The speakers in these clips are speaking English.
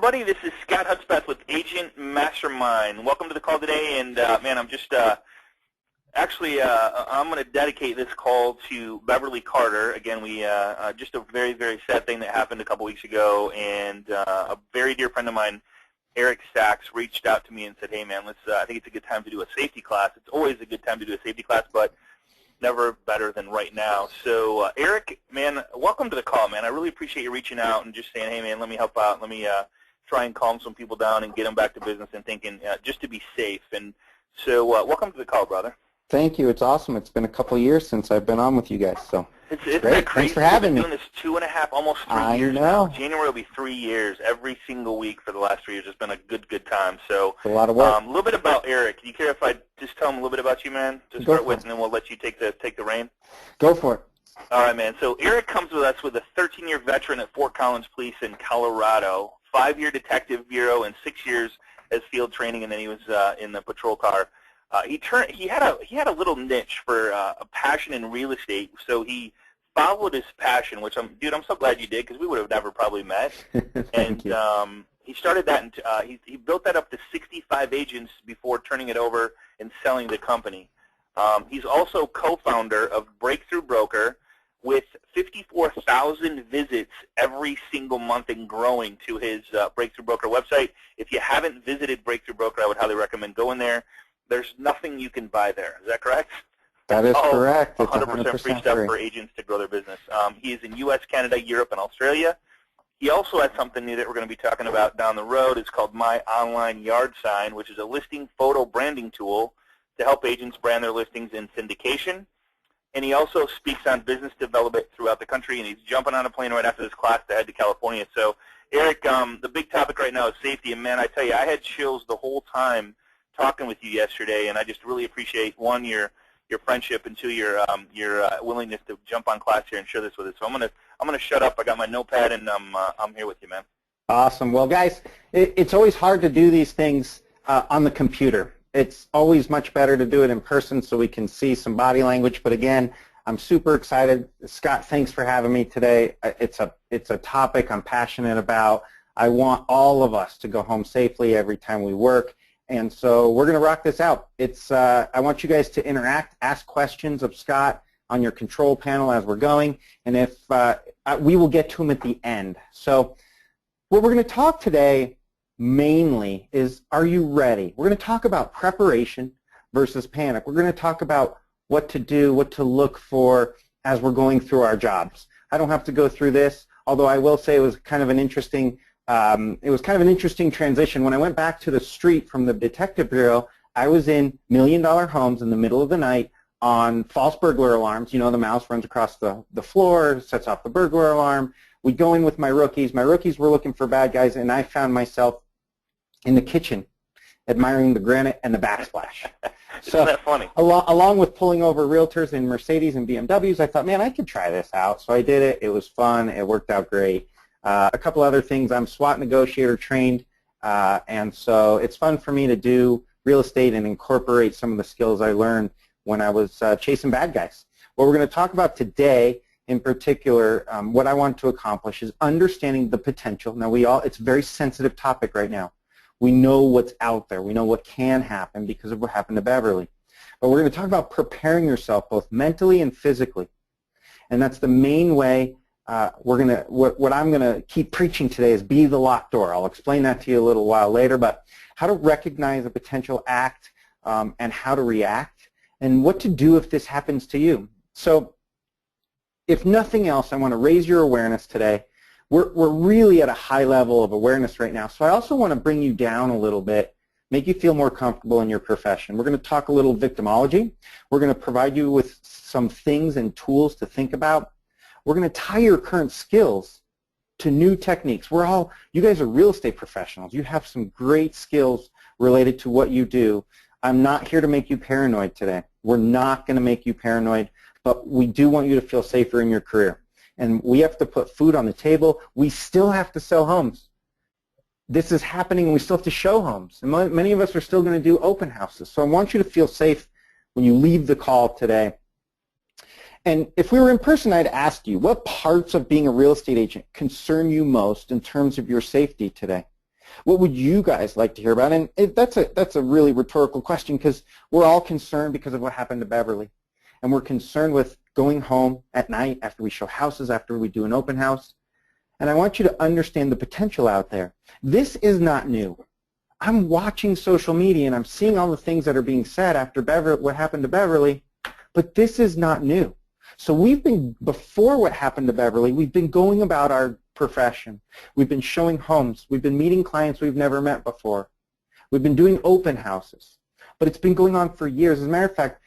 everybody. This is Scott Hudspeth with Agent Mastermind. Welcome to the call today, and man, I'm just I'm going to dedicate this call to Beverly Carter. Again, we just a very, very sad thing that happened a couple weeks ago, and a very dear friend of mine, Eric Sachs, reached out to me and said, "Hey, man, let's. I think it's a good time to do a safety class. It's always a good time to do a safety class, but never better than right now." So, Eric, man, welcome to the call, man. I really appreciate you reaching out and just saying, "Hey, man, let me help out. Let me try and calm some people down and get them back to business and thinking just to be safe." And so, welcome to the call, brother. Thank you. It's awesome. It's been a couple of years since I've been on with you guys, so it's great. Crazy. Thanks for having me. We've been doing this 2.5, almost 3 years now. January will be 3 years. Every single week for the last 3 years. It's been a good time. So it's a lot of work. A little bit about Eric. Do you care if I just tell him a little bit about you, man, to start with, and then we'll let you take the reign? Go for it. All right, man. So Eric comes with us with a 13-year veteran at Fort Collins Police in Colorado, 5-year detective bureau, and 6 years as field training, and then he was in the patrol car. He had a little niche for a passion in real estate, so he followed his passion, which I'm so glad you did, because we would have never probably met. Thank you. He started that, and he built that up to 65 agents before turning it over and selling the company. He's also co-founder of Breakthrough Broker, with 54,000 visits every single month and growing to his Breakthrough Broker website. If you haven't visited Breakthrough Broker, I would highly recommend going there. There's nothing you can buy there. Is that correct? That is correct. It's 100% free stuff for agents to grow their business. He is in U.S., Canada, Europe, and Australia. He also has something new that we're going to be talking about down the road. It's called My Online Yard Sign, which is a listing photo branding tool to help agents brand their listings in syndication. And he also speaks on business development throughout the country, and he's jumping on a plane right after this class to head to California. So, Eric, the big topic right now is safety. And, man, I tell you, I had chills the whole time talking with you yesterday, and I just really appreciate, one, your friendship, and two, your willingness to jump on class here and share this with us. So I'm gonna shut up. I got my notepad, and I'm here with you, man. Awesome. Well, guys, it's always hard to do these things on the computer. It's always much better to do it in person so we can see some body language. But again, I'm super excited. Scott, thanks for having me today. It's a topic I'm passionate about. I want all of us to go home safely every time we work. And so we're going to rock this out. I want you guys to interact, ask questions of Scott on your control panel as we're going, and if we will get to them at the end. So what we're going to talk today mainly is, are you ready? We're going to talk about preparation versus panic. We're going to talk about what to do, what to look for as we're going through our jobs. I don't have to go through this, although I will say it was kind of an interesting transition. When I went back to the street from the detective bureau, I was in million-dollar homes in the middle of the night on false burglar alarms. You know, the mouse runs across the floor, sets off the burglar alarm. We'd go in with my rookies. My rookies were looking for bad guys, and I found myself in the kitchen admiring the granite and the backsplash. So, isn't that funny? Along with pulling over realtors in Mercedes and BMWs, I thought, man, I could try this out. So I did it. It was fun. It worked out great. A couple other things, I'm SWAT negotiator trained, and so it's fun for me to do real estate and incorporate some of the skills I learned when I was chasing bad guys. What we're going to talk about today in particular, what I want to accomplish is understanding the potential. Now, it's a very sensitive topic right now. We know what's out there. We know what can happen because of what happened to Beverly. But we're going to talk about preparing yourself both mentally and physically, and that's the main way. What I'm going to keep preaching today is be the locked door. I'll explain that to you a little while later, but how to recognize a potential act and how to react and what to do if this happens to you. So if nothing else, I want to raise your awareness today. We're really at a high level of awareness right now, so I also want to bring you down a little bit, make you feel more comfortable in your profession. We're going to talk a little victimology. We're going to provide you with some things and tools to think about. We're going to tie your current skills to new techniques. You guys are real estate professionals. You have some great skills related to what you do. I'm not here to make you paranoid today. We're not going to make you paranoid, but we do want you to feel safer in your career. And we have to put food on the table. We still have to sell homes. This is happening, and we still have to show homes. And many of us are still going to do open houses. So I want you to feel safe when you leave the call today. And if we were in person, I'd ask you, what parts of being a real estate agent concern you most in terms of your safety today? What would you guys like to hear about? And that's a really rhetorical question because we're all concerned because of what happened to Beverly. And we're concerned with going home at night after we show houses, after we do an open house. And I want you to understand the potential out there. This is not new. I'm watching social media and I'm seeing all the things that are being said after what happened to Beverly, but this is not new. So before what happened to Beverly, we've been going about our profession. We've been showing homes. We've been meeting clients we've never met before. We've been doing open houses. But it's been going on for years. As a matter of fact,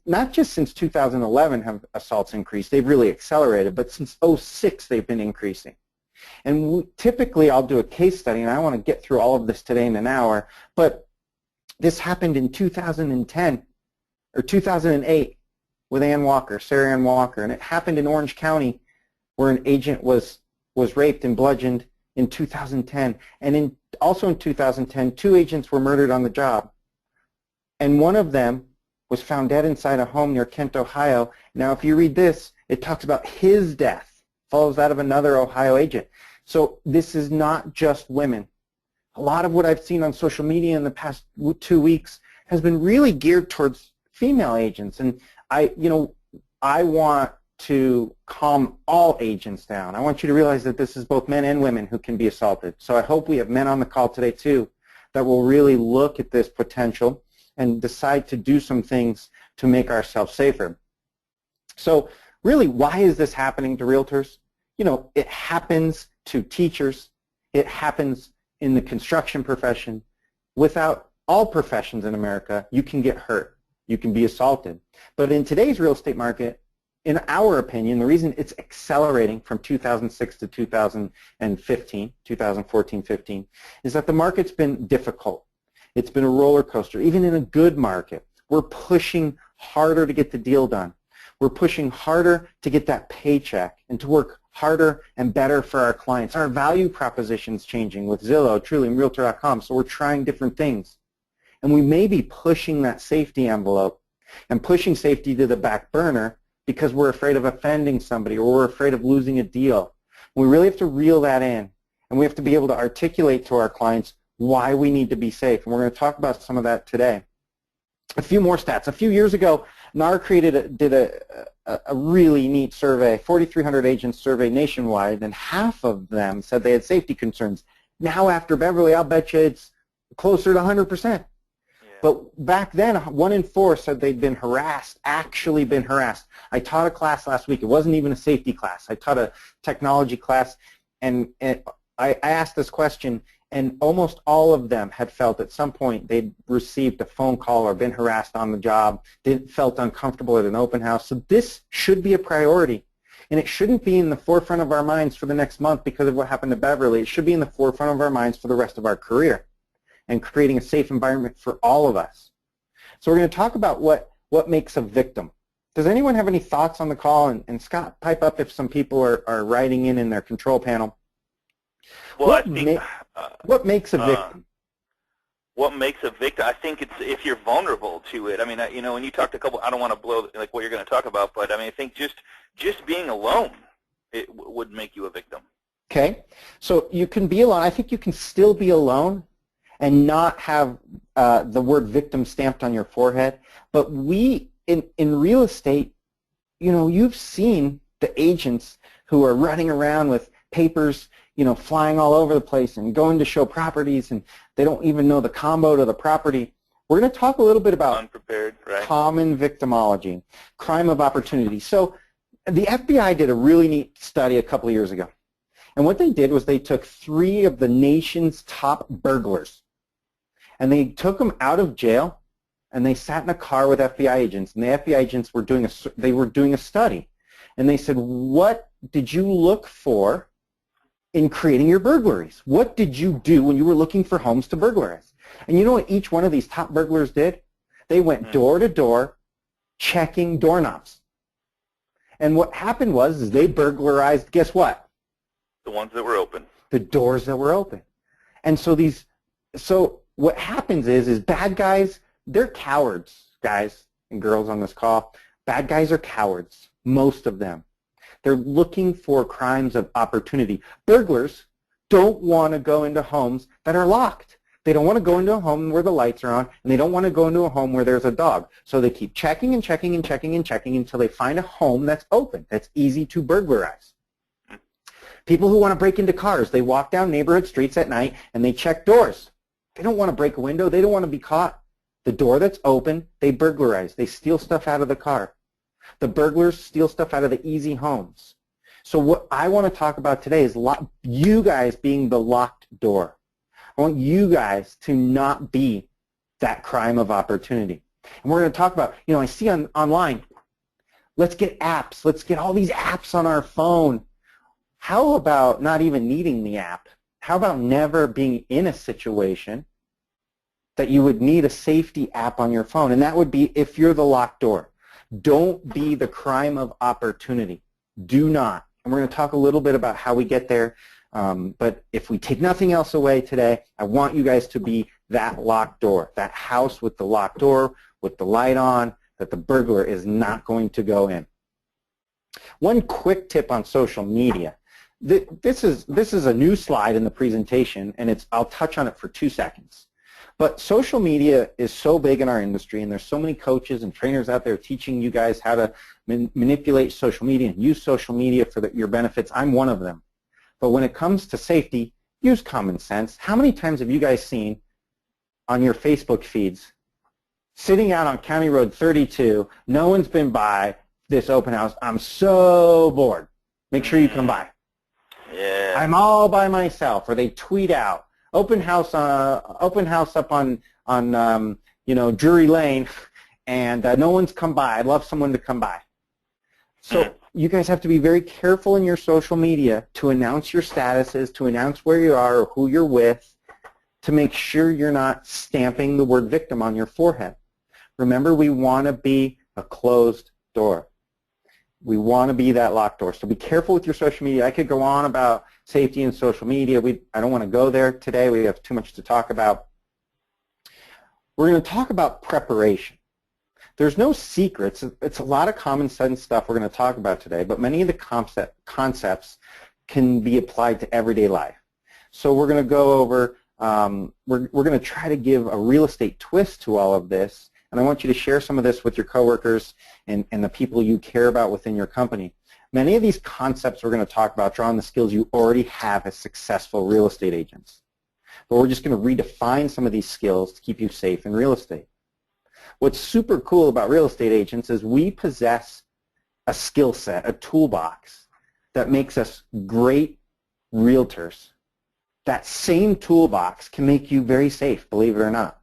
not just since 2011 have assaults increased. They've really accelerated. But since 2006, they've been increasing. And typically, I'll do a case study, and I want to get through all of this today in an hour. But this happened in 2010 or 2008 with Ann Walker, Sarah Ann Walker. And it happened in Orange County where an agent was raped and bludgeoned in 2010. And also in 2010, 2 agents were murdered on the job. And one of them was found dead inside a home near Kent, Ohio. Now, if you read this, it talks about his death, follows that of another Ohio agent. So this is not just women. A lot of what I've seen on social media in the past 2 weeks has been really geared towards female agents. And I want to calm all agents down. I want you to realize that this is both men and women who can be assaulted. So I hope we have men on the call today too that will really look at this potential and decide to do some things to make ourselves safer. So really, why is this happening to realtors? It happens to teachers. It happens in the construction profession. Without all professions in America, you can get hurt. You can be assaulted. But in today's real estate market, in our opinion, the reason it's accelerating from 2006 to 2014-15, is that the market's been difficult. It's been a roller coaster. Even in a good market, we're pushing harder to get the deal done. We're pushing harder to get that paycheck and to work harder and better for our clients. Our value proposition's changing with Zillow, Truly, and Realtor.com, so we're trying different things. And we may be pushing that safety envelope and pushing safety to the back burner because we're afraid of offending somebody or we're afraid of losing a deal. We really have to reel that in, and we have to be able to articulate to our clients why we need to be safe. And we're going to talk about some of that today. A few more stats. A few years ago, NAR did a really neat survey, 4,300 agents surveyed nationwide, and half of them said they had safety concerns. Now after Beverly, I'll bet you it's closer to 100%. But back then, 1 in 4 said they'd been harassed, actually been harassed. I taught a class last week. It wasn't even a safety class. I taught a technology class, and I asked this question, and almost all of them had felt at some point they'd received a phone call or been harassed on the job. They felt uncomfortable at an open house. So this should be a priority. And it shouldn't be in the forefront of our minds for the next month because of what happened to Beverly. It should be in the forefront of our minds for the rest of our career and creating a safe environment for all of us. So we're going to talk about what makes a victim. Does anyone have any thoughts on the call? And Scott, pipe up if some people are writing in their control panel. Well, what makes a victim? What makes a victim? I think it's if you're vulnerable to it. I mean, when you talk to a couple, I don't want to blow like what you're going to talk about, but I mean, I think just being alone would make you a victim. Okay, so you can be alone. I think you can still be alone and not have the word victim stamped on your forehead. But we, in real estate, you've seen the agents who are running around with papers, flying all over the place and going to show properties, and they don't even know the combo to the property. We're going to talk a little bit about unprepared, right? Common victimology, crime of opportunity. So the FBI did a really neat study a couple of years ago. And what they did was they took 3 of the nation's top burglars, and they took them out of jail, and they sat in a car with FBI agents, and the FBI agents were doing a study, and they said, what did you look for in creating your burglaries? What did you do when you were looking for homes to burglarize? And you know what each one of these top burglars did? They went door to door checking doorknobs. And what happened was they burglarized, guess what? The ones that were open. The doors that were open. And so what happens is bad guys, they're cowards, guys and girls on this call. Bad guys are cowards, most of them. They're looking for crimes of opportunity. Burglars don't want to go into homes that are locked. They don't want to go into a home where the lights are on, and they don't want to go into a home where there's a dog. So they keep checking and checking and checking and checking until they find a home that's open, that's easy to burglarize. People who want to break into cars, they walk down neighborhood streets at night and they check doors. They don't want to break a window. They don't want to be caught. The door that's open, they burglarize. They steal stuff out of the car. The burglars steal stuff out of the easy homes. So what I want to talk about today is you guys being the locked door. I want you guys to not be that crime of opportunity. And we're going to talk about, I see online, let's get apps. Let's get all these apps on our phone. How about not even needing the app? How about never being in a situation that you would need a safety app on your phone? And that would be if you're the locked door. Don't be the crime of opportunity. Do not. And we're going to talk a little bit about how we get there. But if we take nothing else away today, I want you guys to be that locked door, that house with the locked door, with the light on, that the burglar is not going to go in. One quick tip on social media. This is a new slide in the presentation, and I'll touch on it for 2 seconds. But social media is so big in our industry, and there's so many coaches and trainers out there teaching you guys how to manipulate social media and use social media for your benefits. I'm one of them. But when it comes to safety, use common sense. How many times have you guys seen on your Facebook feeds, sitting out on County Road 32, no one's been by this open house, I'm so bored, make sure you come by. Yeah. I'm all by myself. Or they tweet out, open house up on Drury Lane, and no one's come by. I'd love someone to come by. So you guys have to be very careful in your social media to announce your statuses, to announce where you are or who you're with, to make sure you're not stamping the word victim on your forehead. Remember, we want to be a closed door. We want to be that locked door. So be careful with your social media. I could go on about safety and social media. I don't want to go there today. We have too much to talk about. We're going to talk about preparation. There's no secrets. It's a lot of common sense stuff we're going to talk about today, but many of the concepts can be applied to everyday life. So we're going to go over, we're going to try to give a real estate twist to all of this, and I want you to share some of this with your coworkers and the people you care about within your company. Many of these concepts we're going to talk about draw on the skills you already have as successful real estate agents. But we're just going to redefine some of these skills to keep you safe in real estate. What's super cool about real estate agents is we possess a skill set, a toolbox that makes us great realtors. That same toolbox can make you very safe, believe it or not.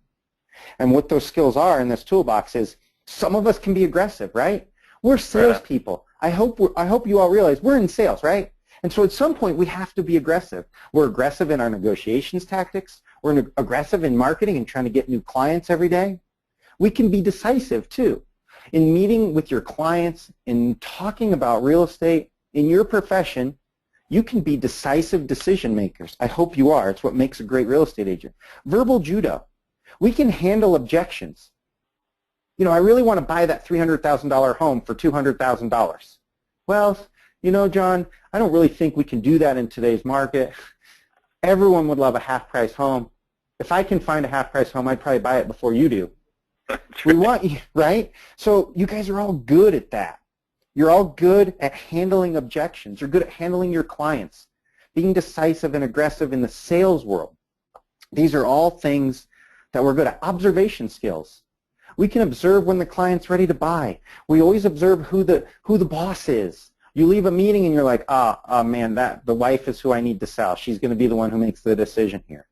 And what those skills are in this toolbox is some of us can be aggressive, right? We're salespeople. I hope you all realize we're in sales, right? And so at some point we have to be aggressive. We're aggressive in our negotiations tactics. We're aggressive in marketing and trying to get new clients every day. We can be decisive too. In meeting with your clients, in talking about real estate, in your profession, you can be decisive decision makers. I hope you are. It's what makes a great real estate agent. Verbal judo. We can handle objections. I really want to buy that $300,000 home for $200,000. Well, John, I don't really think we can do that in today's market. Everyone would love a half-price home. If I can find a half-price home, I'd probably buy it before you do. We want you, right? So you guys are all good at that. You're all good at handling objections. You're good at handling your clients, being decisive and aggressive in the sales world. These are all things that we're good at. Observation skills. We can observe when the client's ready to buy. We always observe who the boss is. You leave a meeting and you're like, oh man, the wife is who I need to sell. She's going to be the one who makes the decision here.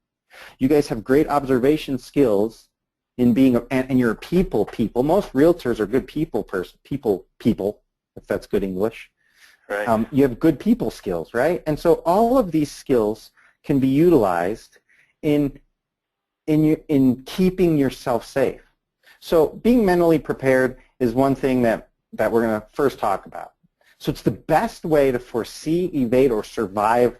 You guys have great observation skills in being, and you're people. Most realtors are good people, if that's good English. Right. You have good people skills, right? And so all of these skills can be utilized in keeping yourself safe. So being mentally prepared is one thing that we're going to first talk about. So it's the best way to foresee, evade, or survive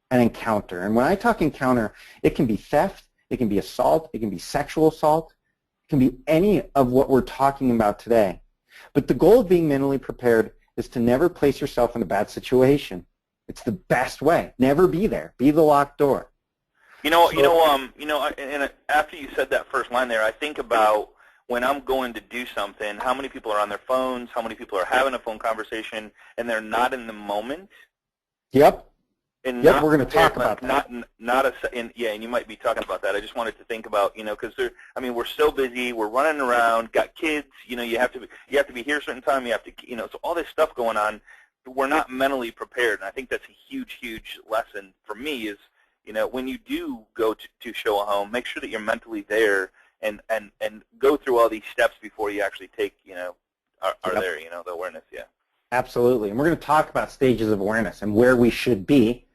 an encounter. And when I talk encounter, it can be theft, it can be assault, it can be sexual assault, it can be any of what we're talking about today. But the goal of being mentally prepared is to never place yourself in a bad situation. It's the best way. Never be there. Be the locked door. And after you said that first line there, I think about when I'm going to do something, how many people are on their phones, how many people are having a phone conversation, and they're not in the moment. Yep. And we're going to talk about that. And you might be talking about that. I just wanted to think about, because we're so busy, we're running around, got kids, you have to be here a certain time, you have to, so all this stuff going on, we're not mentally prepared. And I think that's a huge, huge lesson for me is, when you do go to show a home, make sure that you're mentally there and go through all these steps before you actually take, are there, the awareness, yeah. Absolutely. And we're going to talk about stages of awareness and where we should be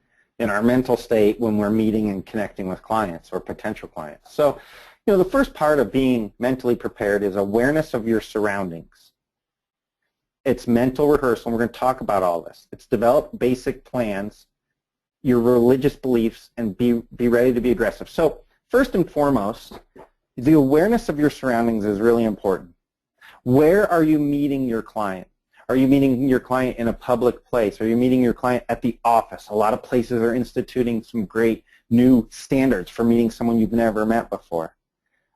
in our mental state when we're meeting and connecting with clients or potential clients. So, the first part of being mentally prepared is awareness of your surroundings. It's mental rehearsal, and we're going to talk about all this. It's develop basic plans, your religious beliefs, and be ready to be aggressive. So, first and foremost, the awareness of your surroundings is really important. Where are you meeting your client? Are you meeting your client in a public place? Are you meeting your client at the office? A lot of places are instituting some great new standards for meeting someone you've never met before.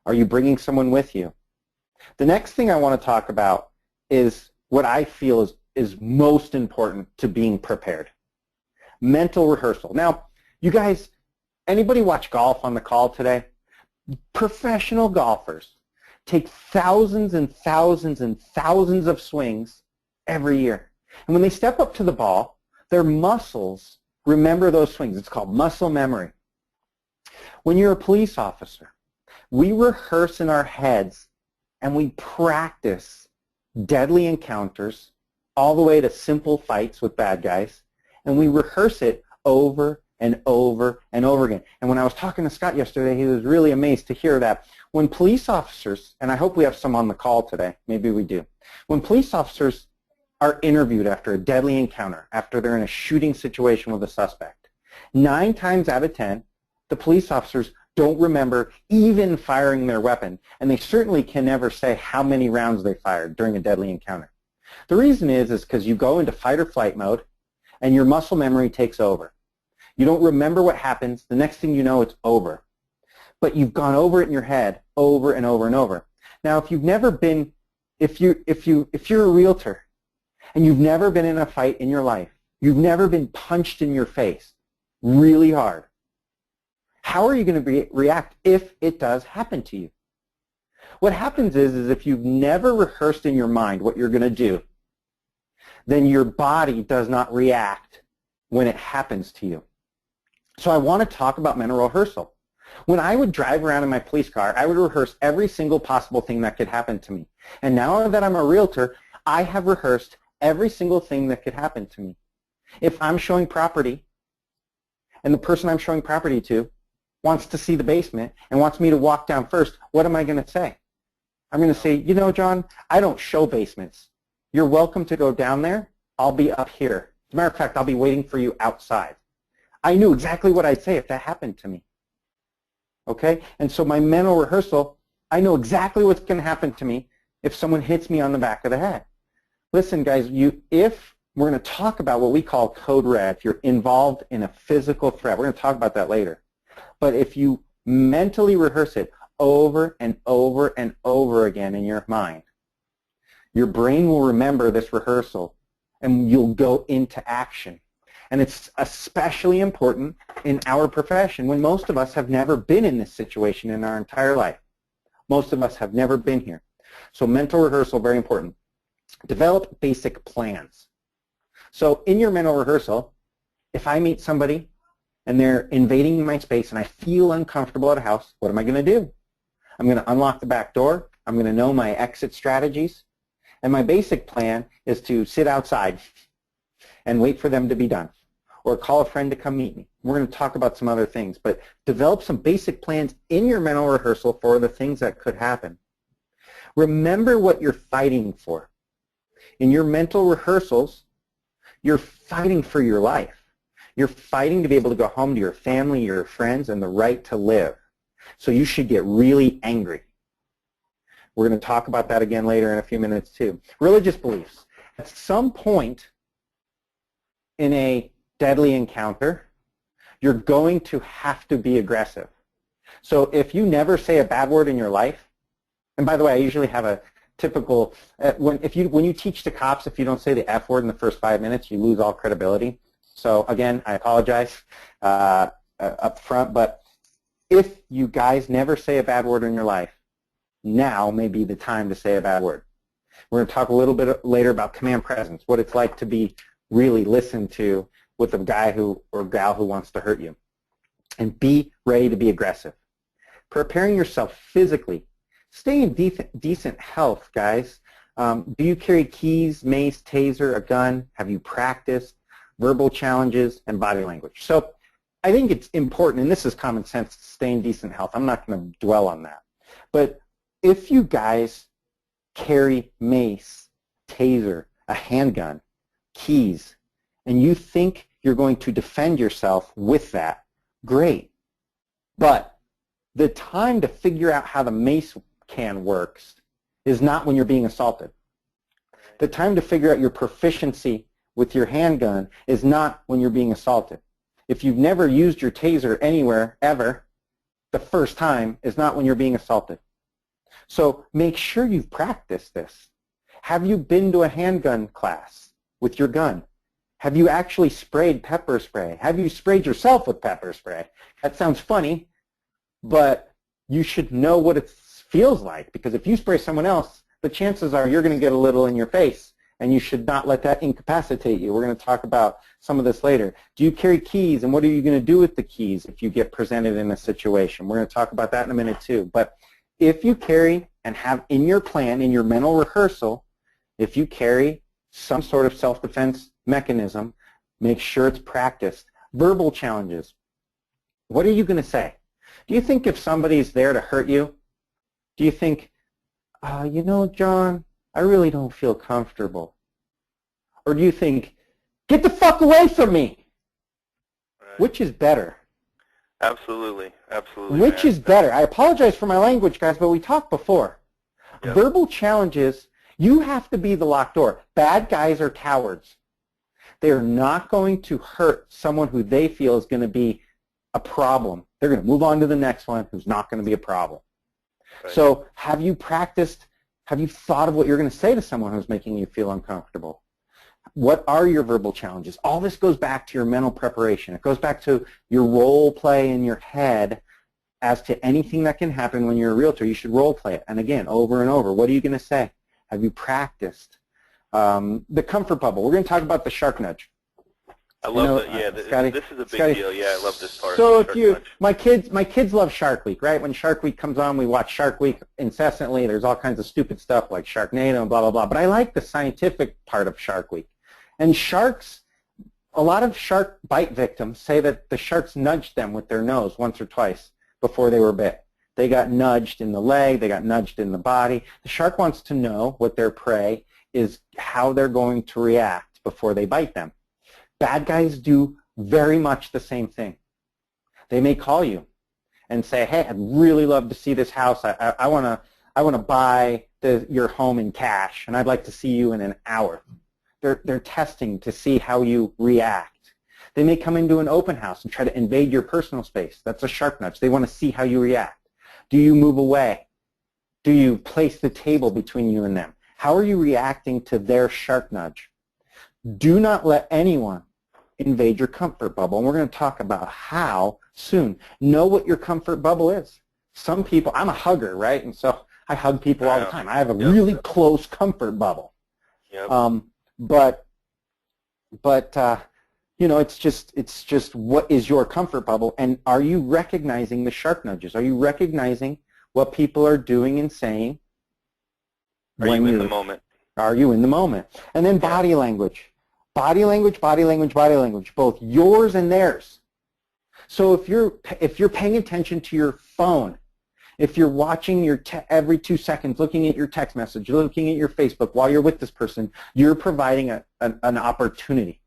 Are you bringing someone with you? The next thing I want to talk about is what I feel is most important to being prepared. Mental rehearsal. Now, you guys, anybody watch golf on the call today? Professional golfers take thousands and thousands and thousands of swings every year. And when they step up to the ball, their muscles remember those swings. It's called muscle memory. When you're a police officer, we rehearse in our heads and we practice deadly encounters all the way to simple fights with bad guys, and we rehearse it over and over and over again. And when I was talking to Scott yesterday, he was really amazed to hear that when police officers, and I hope we have some on the call today, maybe we do, when police officers are interviewed after a deadly encounter, after they're in a shooting situation with a suspect, 9 times out of 10, the police officers don't remember even firing their weapon, and they certainly can never say how many rounds they fired during a deadly encounter. The reason is because you go into fight or flight mode, and your muscle memory takes over. You don't remember what happens. The next thing you know, it's over. But you've gone over it in your head over and over and over. Now, if you've never been, if you're a realtor, and you've never been in a fight in your life, you've never been punched in your face really hard, how are you going to react if it does happen to you? What happens is if you've never rehearsed in your mind what you're going to do, then your body does not react when it happens to you. So I want to talk about mental rehearsal. When I would drive around in my police car, I would rehearse every single possible thing that could happen to me. And now that I'm a realtor, I have rehearsed every single thing that could happen to me. If I'm showing property and the person I'm showing property to wants to see the basement and wants me to walk down first, what am I going to say? I'm going to say, John, I don't show basements. You're welcome to go down there. I'll be up here. As a matter of fact, I'll be waiting for you outside. I knew exactly what I'd say if that happened to me. Okay? And so my mental rehearsal, I know exactly what's going to happen to me if someone hits me on the back of the head. Listen, guys, if we're going to talk about what we call code red, if you're involved in a physical threat, we're going to talk about that later. But if you mentally rehearse it over and over and over again in your mind, your brain will remember this rehearsal and you'll go into action. And it's especially important in our profession when most of us have never been in this situation in our entire life. Most of us have never been here. So mental rehearsal, very important. Develop basic plans. So in your mental rehearsal, if I meet somebody and they're invading my space and I feel uncomfortable at a house, what am I going to do? I'm going to unlock the back door. I'm going to know my exit strategies. And my basic plan is to sit outside and wait for them to be done, or call a friend to come meet me. We're going to talk about some other things, but develop some basic plans in your mental rehearsal for the things that could happen. Remember what you're fighting for. In your mental rehearsals, you're fighting for your life. You're fighting to be able to go home to your family, your friends, and the right to live. So you should get really angry. We're going to talk about that again later in a few minutes too. Religious beliefs. At some point in a deadly encounter, you're going to have to be aggressive. So if you never say a bad word in your life, and by the way, I usually have a typical, when you teach the cops, if you don't say the F word in the first 5 minutes, you lose all credibility. So again, I apologize up front, but if you guys never say a bad word in your life, now may be the time to say a bad word. We're going to talk a little bit later about command presence, what it's like to be really listened to with a guy or gal who wants to hurt you. And be ready to be aggressive. Preparing yourself physically. Stay in decent health, guys. Do you carry keys, mace, taser, a gun? Have you practiced? Verbal challenges and body language. So I think it's important, and this is common sense, to stay in decent health. I'm not going to dwell on that. But if you guys carry mace, taser, a handgun, keys, and you think you're going to defend yourself with that, great. But the time to figure out how the mace can works is not when you're being assaulted. The time to figure out your proficiency with your handgun is not when you're being assaulted. If you've never used your taser anywhere, ever, the first time is not when you're being assaulted. So make sure you've practiced this. Have you been to a handgun class with your gun? Have you actually sprayed pepper spray? Have you sprayed yourself with pepper spray? That sounds funny, but you should know what it feels like, because if you spray someone else, the chances are you're going to get a little in your face, and you should not let that incapacitate you. We're going to talk about some of this later. Do you carry keys, and what are you going to do with the keys if you get presented in a situation? We're going to talk about that in a minute too. But if you carry and have in your plan, in your mental rehearsal, if you carry some sort of self-defense mechanism, make sure it's practiced. Verbal challenges. What are you going to say? Do you think if somebody's there to hurt you, do you think, you know, John, I really don't feel comfortable? Or do you think, get the fuck away from me? Right. Which is better? Absolutely. Absolutely. Which is better? I apologize for my language, guys, but we talked before. Yep. Verbal challenges, you have to be the locked door. Bad guys are cowards. They're not going to hurt someone who they feel is going to be a problem. They're going to move on to the next one who's not going to be a problem. Right. So have you practiced, have you thought of what you're going to say to someone who's making you feel uncomfortable? What are your verbal challenges? All this goes back to your mental preparation. It goes back to your role play in your head as to anything that can happen when you're a realtor. You should role play it. And again, over and over. What are you going to say? Have you practiced? The comfort bubble. We're going to talk about the shark nudge. I love that. Yeah, Scotty, this is a big deal. Yeah, I love this part. So if my kids love Shark Week, right? When Shark Week comes on, we watch Shark Week incessantly. There's all kinds of stupid stuff like Sharknado and blah, blah, blah. But I like the scientific part of Shark Week. And sharks, a lot of shark bite victims say that the sharks nudged them with their nose once or twice before they were bit. They got nudged in the leg. They got nudged in the body. The shark wants to know what their prey is, how they're going to react before they bite them. Bad guys do very much the same thing. They may call you and say, hey, I'd really love to see this house. I want to buy your home in cash, and I'd like to see you in an hour. They're testing to see how you react. They may come into an open house and try to invade your personal space. That's a shark nudge. They want to see how you react. Do you move away? Do you place the table between you and them? How are you reacting to their shark nudge? Do not let anyone invade your comfort bubble. And we're going to talk about how soon. Know what your comfort bubble is. Some people, I'm a hugger, right? And so I hug people all the time. I have a really close comfort bubble. Yep. But you know, it's just what is your comfort bubble, and are you recognizing the shark nudges? Are you recognizing what people are doing and saying? Are you in the moment? Are you in the moment? And then body language. Body language, body language, body language, both yours and theirs. So if you're paying attention to your phone, if you're watching your every 2 seconds, looking at your text message, looking at your Facebook while you're with this person, you're providing an opportunity.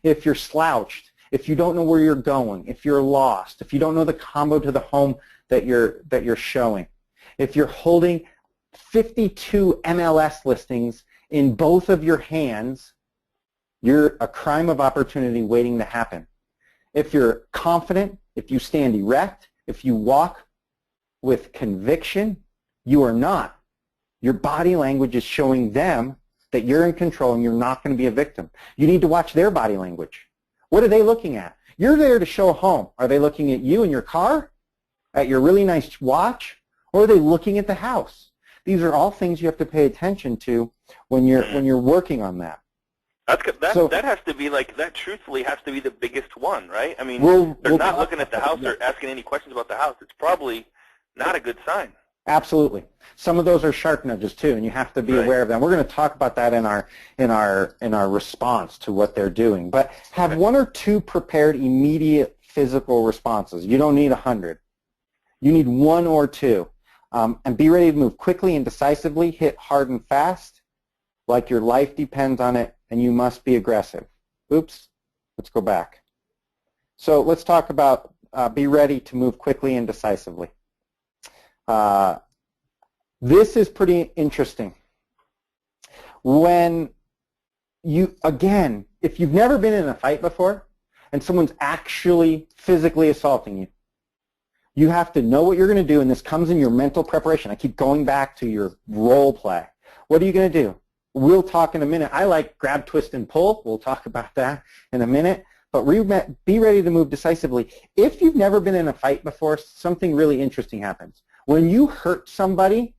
If you're slouched, if you don't know where you're going, if you're lost, if you don't know the combo to the home that you're showing, if you're holding 52 MLS listings in both of your hands, You're a crime of opportunity waiting to happen. If you're confident, if you stand erect, if you walk with conviction, you are not. Your body language is showing them that you're in control and you're not going to be a victim. You need to watch their body language. What are they looking at? You're there to show a home. Are they looking at you in your car, at your really nice watch, or are they looking at the house? These are all things you have to pay attention to when you're working on that. That has to be that truthfully has to be the biggest one, right? I mean, they're not looking at the house or asking any questions about the house. It's probably not a good sign. Absolutely. Some of those are shark nudges too, and you have to be aware of them. We're going to talk about that in our response to what they're doing. But have one or two prepared immediate physical responses. You don't need 100. You need one or two. And be ready to move quickly and decisively, hit hard and fast, like your life depends on it, and you must be aggressive. Oops. Let's go back. So let's talk about be ready to move quickly and decisively. This is pretty interesting. When again, if you've never been in a fight before and someone's actually physically assaulting you, you have to know what you're going to do, and this comes in your mental preparation. I keep going back to your role play. What are you going to do? We'll talk in a minute. I like grab, twist, and pull. We'll talk about that in a minute. But be ready to move decisively. If you've never been in a fight before, something really interesting happens. When you hurt somebody,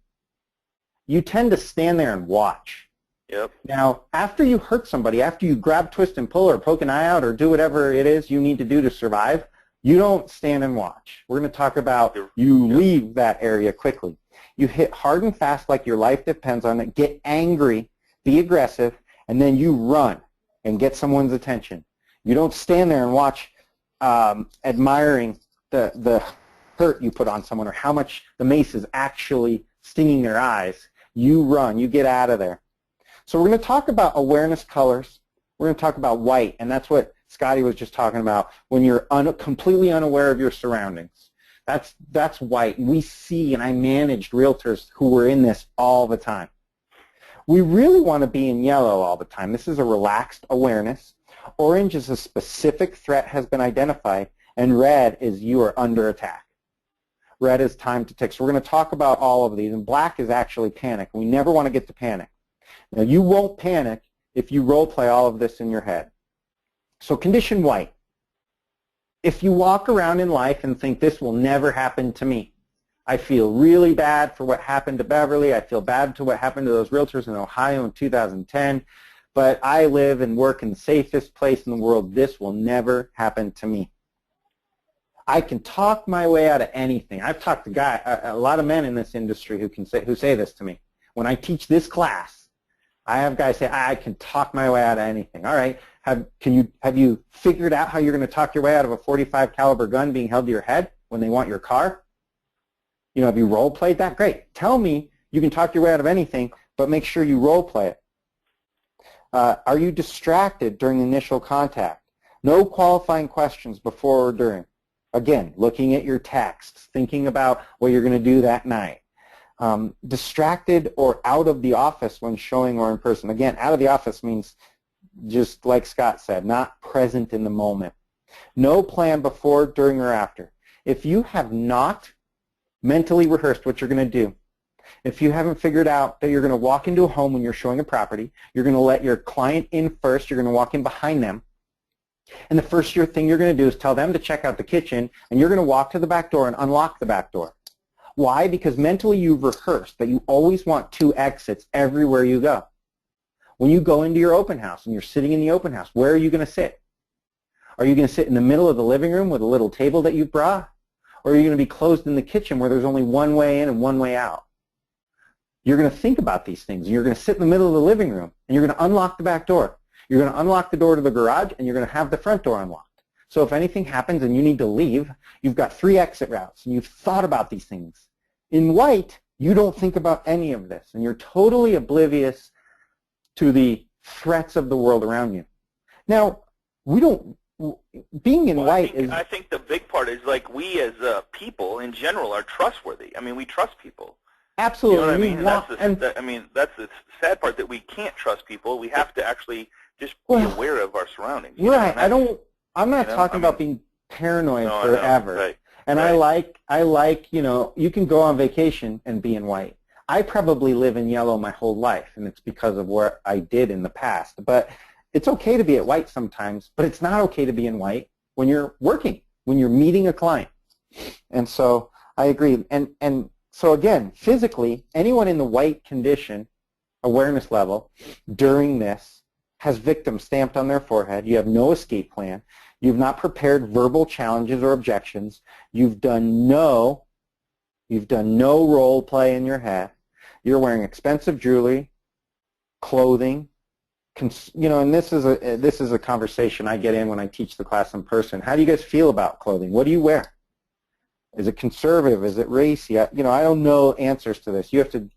you tend to stand there and watch. Yep. Now, after you hurt somebody, after you grab, twist, and pull or poke an eye out or do whatever it is you need to do to survive, you don't stand and watch. We're going to talk about you leave that area quickly. You hit hard and fast like your life depends on it. Get angry, be aggressive, and then you run and get someone's attention. You don't stand there and watch admiring the hurt you put on someone or how much the mace is actually stinging their eyes. You run. You get out of there. So we're going to talk about awareness colors. We're going to talk about white, and that's what Scotty was just talking about, when you're completely unaware of your surroundings. That's white. We see, and I managed realtors who were in this all the time. We really want to be in yellow all the time. This is a relaxed awareness. Orange is a specific threat has been identified, and red is you are under attack. Red is time to tick. So we're going to talk about all of these, and black is actually panic. We never want to get to panic. Now, you won't panic if you role play all of this in your head. So condition white. If you walk around in life and think this will never happen to me, I feel really bad for what happened to Beverly, I feel bad to what happened to those realtors in Ohio in 2010, but I live and work in the safest place in the world, this will never happen to me. I can talk my way out of anything. I've talked to a lot of men in this industry who say this to me. When I teach this class, I have guys say, I can talk my way out of anything. All right, have you figured out how you're going to talk your way out of a .45 caliber gun being held to your head when they want your car? You know, have you role played that? Great. Tell me you can talk your way out of anything, but make sure you role play it. Are you distracted during initial contact? No qualifying questions before or during. Again, looking at your texts, thinking about what you're going to do that night. Distracted or out of the office when showing or in person. Again, out of the office means, just like Scott said, not present in the moment. No plan before, during, or after. If you have not mentally rehearsed what you're going to do, if you haven't figured out that you're going to walk into a home when you're showing a property, you're going to let your client in first, you're going to walk in behind them, and the first thing you're going to do is tell them to check out the kitchen, and you're going to walk to the back door and unlock the back door. Why? Because mentally you've rehearsed that you always want 2 exits everywhere you go. When you go into your open house and you're sitting in the open house, where are you going to sit? Are you going to sit in the middle of the living room with a little table that you brought? Or are you going to be closed in the kitchen where there's only one way in and one way out? You're going to think about these things. You're going to sit in the middle of the living room and you're going to unlock the back door. You're going to unlock the door to the garage and you're going to have the front door unlocked. So if anything happens and you need to leave, you've got 3 exit routes and you've thought about these things. In white, you don't think about any of this and you're totally oblivious to the threats of the world around you. Now, being in white is... I think the big part is like we as people in general are trustworthy. I mean, we trust people. Absolutely. You know what I mean? That's the sad part, that we can't trust people. We have to actually just be aware of our surroundings. Right. I'm not talking about being paranoid forever. Right. And right. I like, you can go on vacation and be in white. I probably live in yellow my whole life, and it's because of what I did in the past. But it's okay to be at white sometimes, but it's not okay to be in white when you're working, when you're meeting a client. And so I agree. And so again, physically, anyone in the white condition, awareness level, during this has victim stamped on their forehead. You have no escape plan. You've not prepared verbal challenges or objections. You've done no role play in your head. You're wearing expensive jewelry, clothing, and this is a conversation I get in when I teach the class in person. How do you guys feel about clothing? What do you wear? Is it conservative? Is it racy? I don't know answers to this. You have to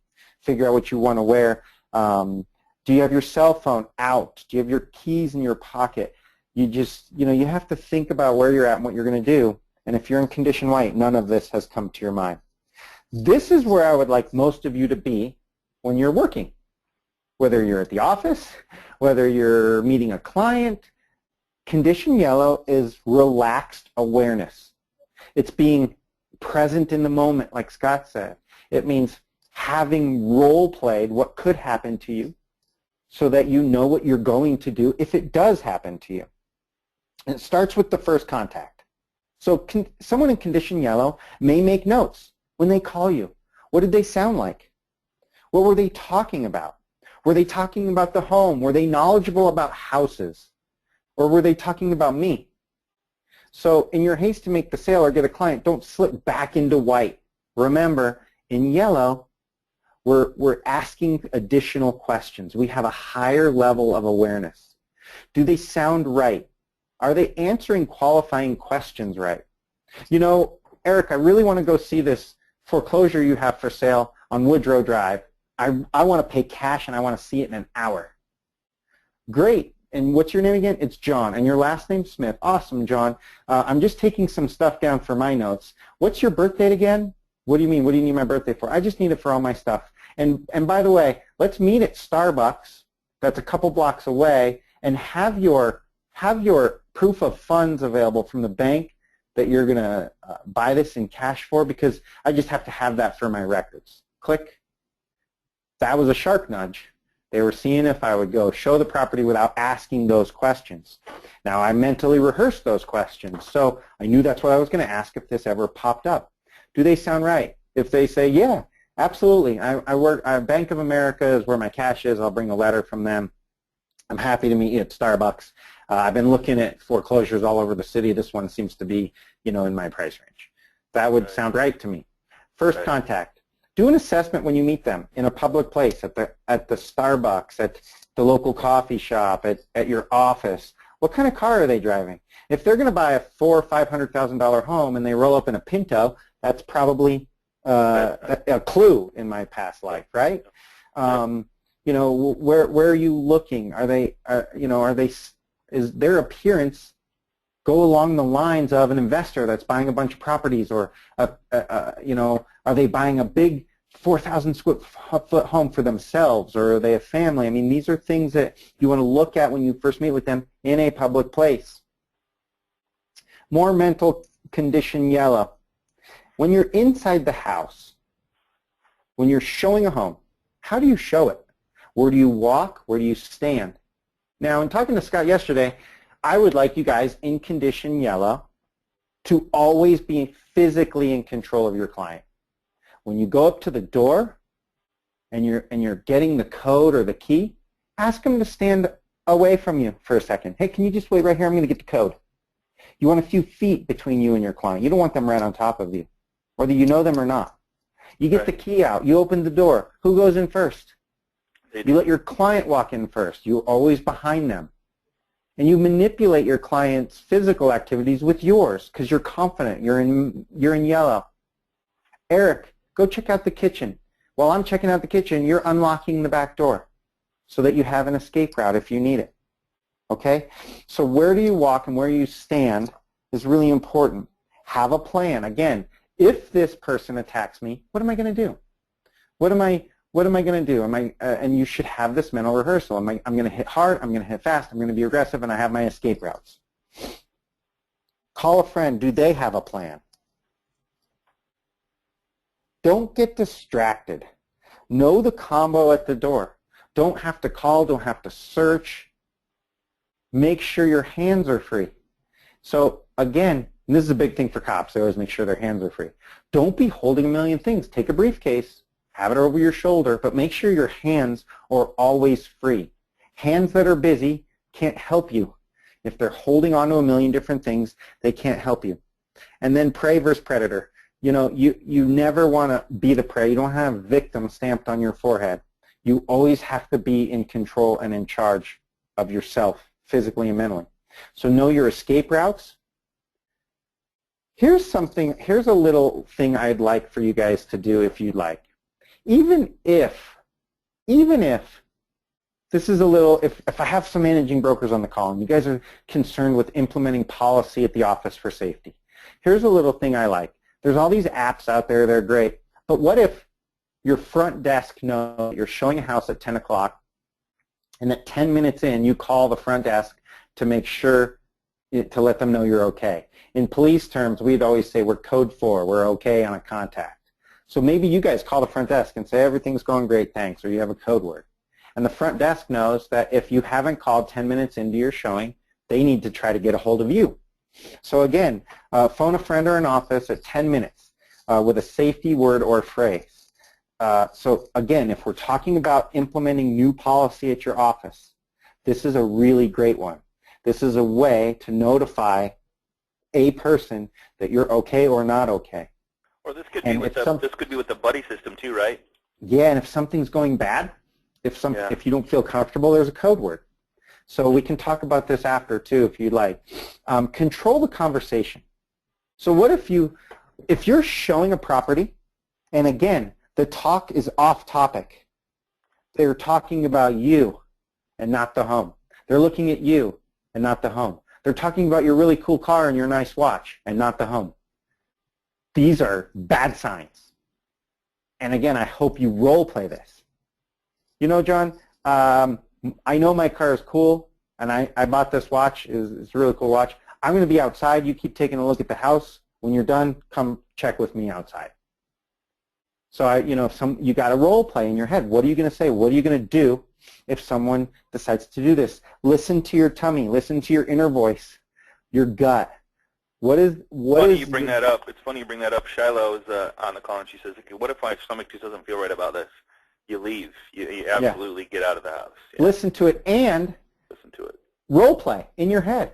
figure out what you want to wear. Do you have your cell phone out? Do you have your keys in your pocket? You just, you have to think about where you're at and what you're going to do. And if you're in condition white, none of this has come to your mind. This is where I would like most of you to be when you're working, whether you're at the office, whether you're meeting a client. Condition yellow is relaxed awareness. It's being present in the moment, like Scott said. It means having role-played what could happen to you so that you know what you're going to do if it does happen to you. And it starts with the first contact. So someone in condition yellow may make notes when they call you. What did they sound like? What were they talking about? Were they talking about the home? Were they knowledgeable about houses? Or were they talking about me? So in your haste to make the sale or get a client, don't slip back into white. Remember, in yellow, we're asking additional questions. We have a higher level of awareness. Do they sound right? Are they answering qualifying questions right? Eric, I really want to go see this foreclosure you have for sale on Woodrow Drive. I want to pay cash and I want to see it in an hour. Great. And what's your name again? It's John. And your last name, Smith. Awesome, John. I'm just taking some stuff down for my notes. What's your birth date again? What do you mean? What do you need my birthday for? I just need it for all my stuff. And by the way, let's meet at Starbucks. That's a couple blocks away. And have your proof of funds available from the bank that you're going to buy this in cash for, because I just have to have that for my records. Click. That was a shark nudge. They were seeing if I would go show the property without asking those questions. Now, I mentally rehearsed those questions, so I knew that's what I was going to ask if this ever popped up. Do they sound right? If they say, yeah, absolutely. I work at Bank of America is where my cash is. I'll bring a letter from them. I'm happy to meet you at Starbucks. I've been looking at foreclosures all over the city. This one seems to be, in my price range. That would sound right to me. First contact. Do an assessment when you meet them in a public place, at the Starbucks, at the local coffee shop, at your office. What kind of car are they driving? If they're going to buy a $400,000 or $500,000 home and they roll up in a Pinto, that's probably a clue in my past life, right? Where are you looking? Is their appearance go along the lines of an investor that's buying a bunch of properties, or are they buying a big 4,000 square foot home for themselves, or are they a family? I mean, these are things that you want to look at when you first meet with them in a public place. More mental condition yellow. When you're inside the house, when you're showing a home, how do you show it? Where do you walk? Where do you stand? Now, in talking to Scott yesterday, I would like you guys in condition yellow to always be physically in control of your client. When you go up to the door and you're getting the code or the key, ask them to stand away from you for a second. Hey, can you just wait right here? I'm going to get the code. You want a few feet between you and your client. You don't want them right on top of you, whether you know them or not. You get the key out. You open the door. Who goes in first? You let your client walk in first. You're always behind them. And you manipulate your client's physical activities with yours because you're confident. You're in yellow. Eric, go check out the kitchen. While I'm checking out the kitchen, you're unlocking the back door so that you have an escape route if you need it. Okay? So where do you walk and where you stand is really important. Have a plan. Again, if this person attacks me, what am I going to do? What am I What am I going to do? And you should have this mental rehearsal. I'm going to hit hard, I'm going to hit fast, I'm going to be aggressive, and I have my escape routes. Call a friend. Do they have a plan? Don't get distracted. Know the combo at the door. Don't have to call, don't have to search. Make sure your hands are free. So again, and this is a big thing for cops. They always make sure their hands are free. Don't be holding a million things. Take a briefcase, have it over your shoulder, but make sure your hands are always free. Hands that are busy can't help you. If they're holding on to a million different things, they can't help you. And then prey versus predator. You know, you never want to be the prey. You don't have victim stamped on your forehead. You always have to be in control and in charge of yourself, physically and mentally. So know your escape routes. Here's a little thing I'd like for you guys to do if you'd like. Even if this is a little, if I have some managing brokers on the call and you guys are concerned with implementing policy at the office for safety, here's a little thing I like. There's all these apps out there, they're great, but what if your front desk knows you're showing a house at 10 o'clock and at 10 minutes in you call the front desk to make sure, to let them know you're okay. In police terms, we'd always say we're code 4, we're okay on a contact. So maybe you guys call the front desk and say everything's going great, thanks, or you have a code word. And the front desk knows that if you haven't called 10 minutes into your showing, they need to try to get a hold of you. So again, phone a friend or an office at 10 minutes with a safety word or phrase. So again, if we're talking about implementing new policy at your office, this is a really great one. This is a way to notify a person that you're okay or not okay. Or this could be with the buddy system too, right? Yeah, and if something's going bad, if you don't feel comfortable, there's a code word. So we can talk about this after too, if you'd like. Control the conversation. So what if you're showing a property, and again, the talk is off topic. They're talking about you and not the home. They're looking at you and not the home. They're talking about your really cool car and your nice watch and not the home. These are bad signs. And again, I hope you role play this. You know, John, I know my car is cool, and I bought this watch. It's a really cool watch. I'm going to be outside. You keep taking a look at the house. When you're done, come check with me outside. So you got a role play in your head. What are you going to say? What are you going to do if someone decides to do this? Listen to your tummy. Listen to your inner voice, your gut. Funny you bring that up. It's funny you bring that up. Shiloh is on the call, and she says, okay, what if my stomach just doesn't feel right about this? You leave. You absolutely get out of the house. Yeah. Listen to it and role play in your head.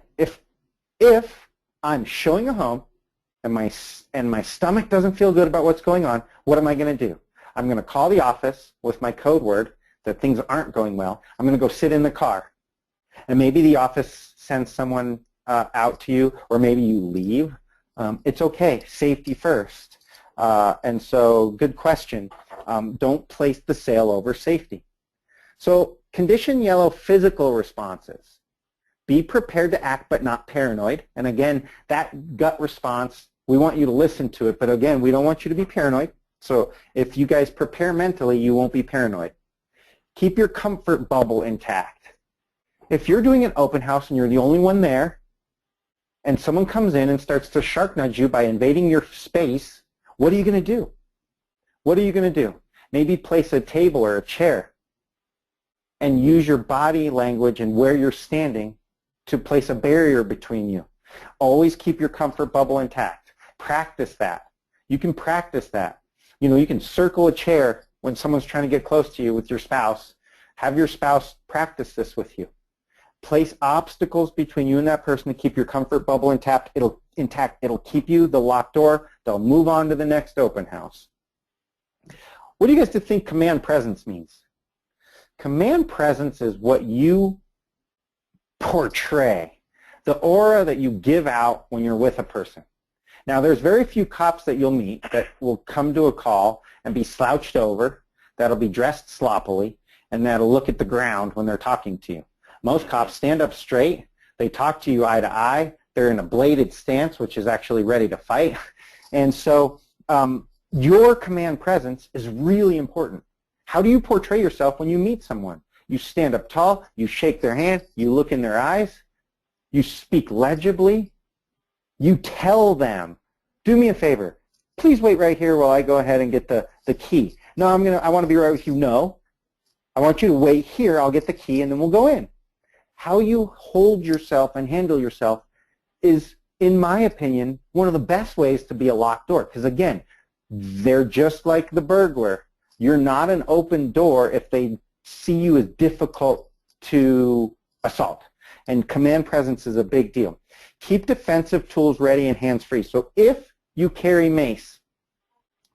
If I'm showing a home and my stomach doesn't feel good about what's going on, what am I going to do? I'm going to call the office with my code word that things aren't going well. I'm going to go sit in the car. And maybe the office sends someone out to you, or maybe you leave. It's okay. Safety first. And so good question. Don't place the sale over safety. So condition yellow physical responses. Be prepared to act but not paranoid. And again, that gut response, we want you to listen to it, but again, we don't want you to be paranoid. So if you guys prepare mentally, you won't be paranoid. Keep your comfort bubble intact. If you're doing an open house and you're the only one there, and someone comes in and starts to shark nudge you by invading your space, what are you going to do? What are you going to do? Maybe place a table or a chair and use your body language and where you're standing to place a barrier between you. Always keep your comfort bubble intact. Practice that. You can practice that. You can circle a chair when someone's trying to get close to you with your spouse. Have your spouse practice this with you. Place obstacles between you and that person to keep your comfort bubble intact. It'll keep you the locked door. They'll move on to the next open house. What do you guys think command presence means? Command presence is what you portray, the aura that you give out when you're with a person. Now, there's very few cops that you'll meet that will come to a call and be slouched over, that'll be dressed sloppily, and that'll look at the ground when they're talking to you. Most cops stand up straight, they talk to you eye to eye, they're in a bladed stance, which is actually ready to fight. And so your command presence is really important. How do you portray yourself when you meet someone? You stand up tall, you shake their hand, you look in their eyes, you speak legibly, you tell them, do me a favor, please wait right here while I go ahead and get the key. No, I want to be right with you. No, I want you to wait here, I'll get the key and then we'll go in. How you hold yourself and handle yourself is, in my opinion, one of the best ways to be a locked door. Because again, they're just like the burglar. You're not an open door if they see you as difficult to assault. And command presence is a big deal. Keep defensive tools ready and hands-free. So if you carry mace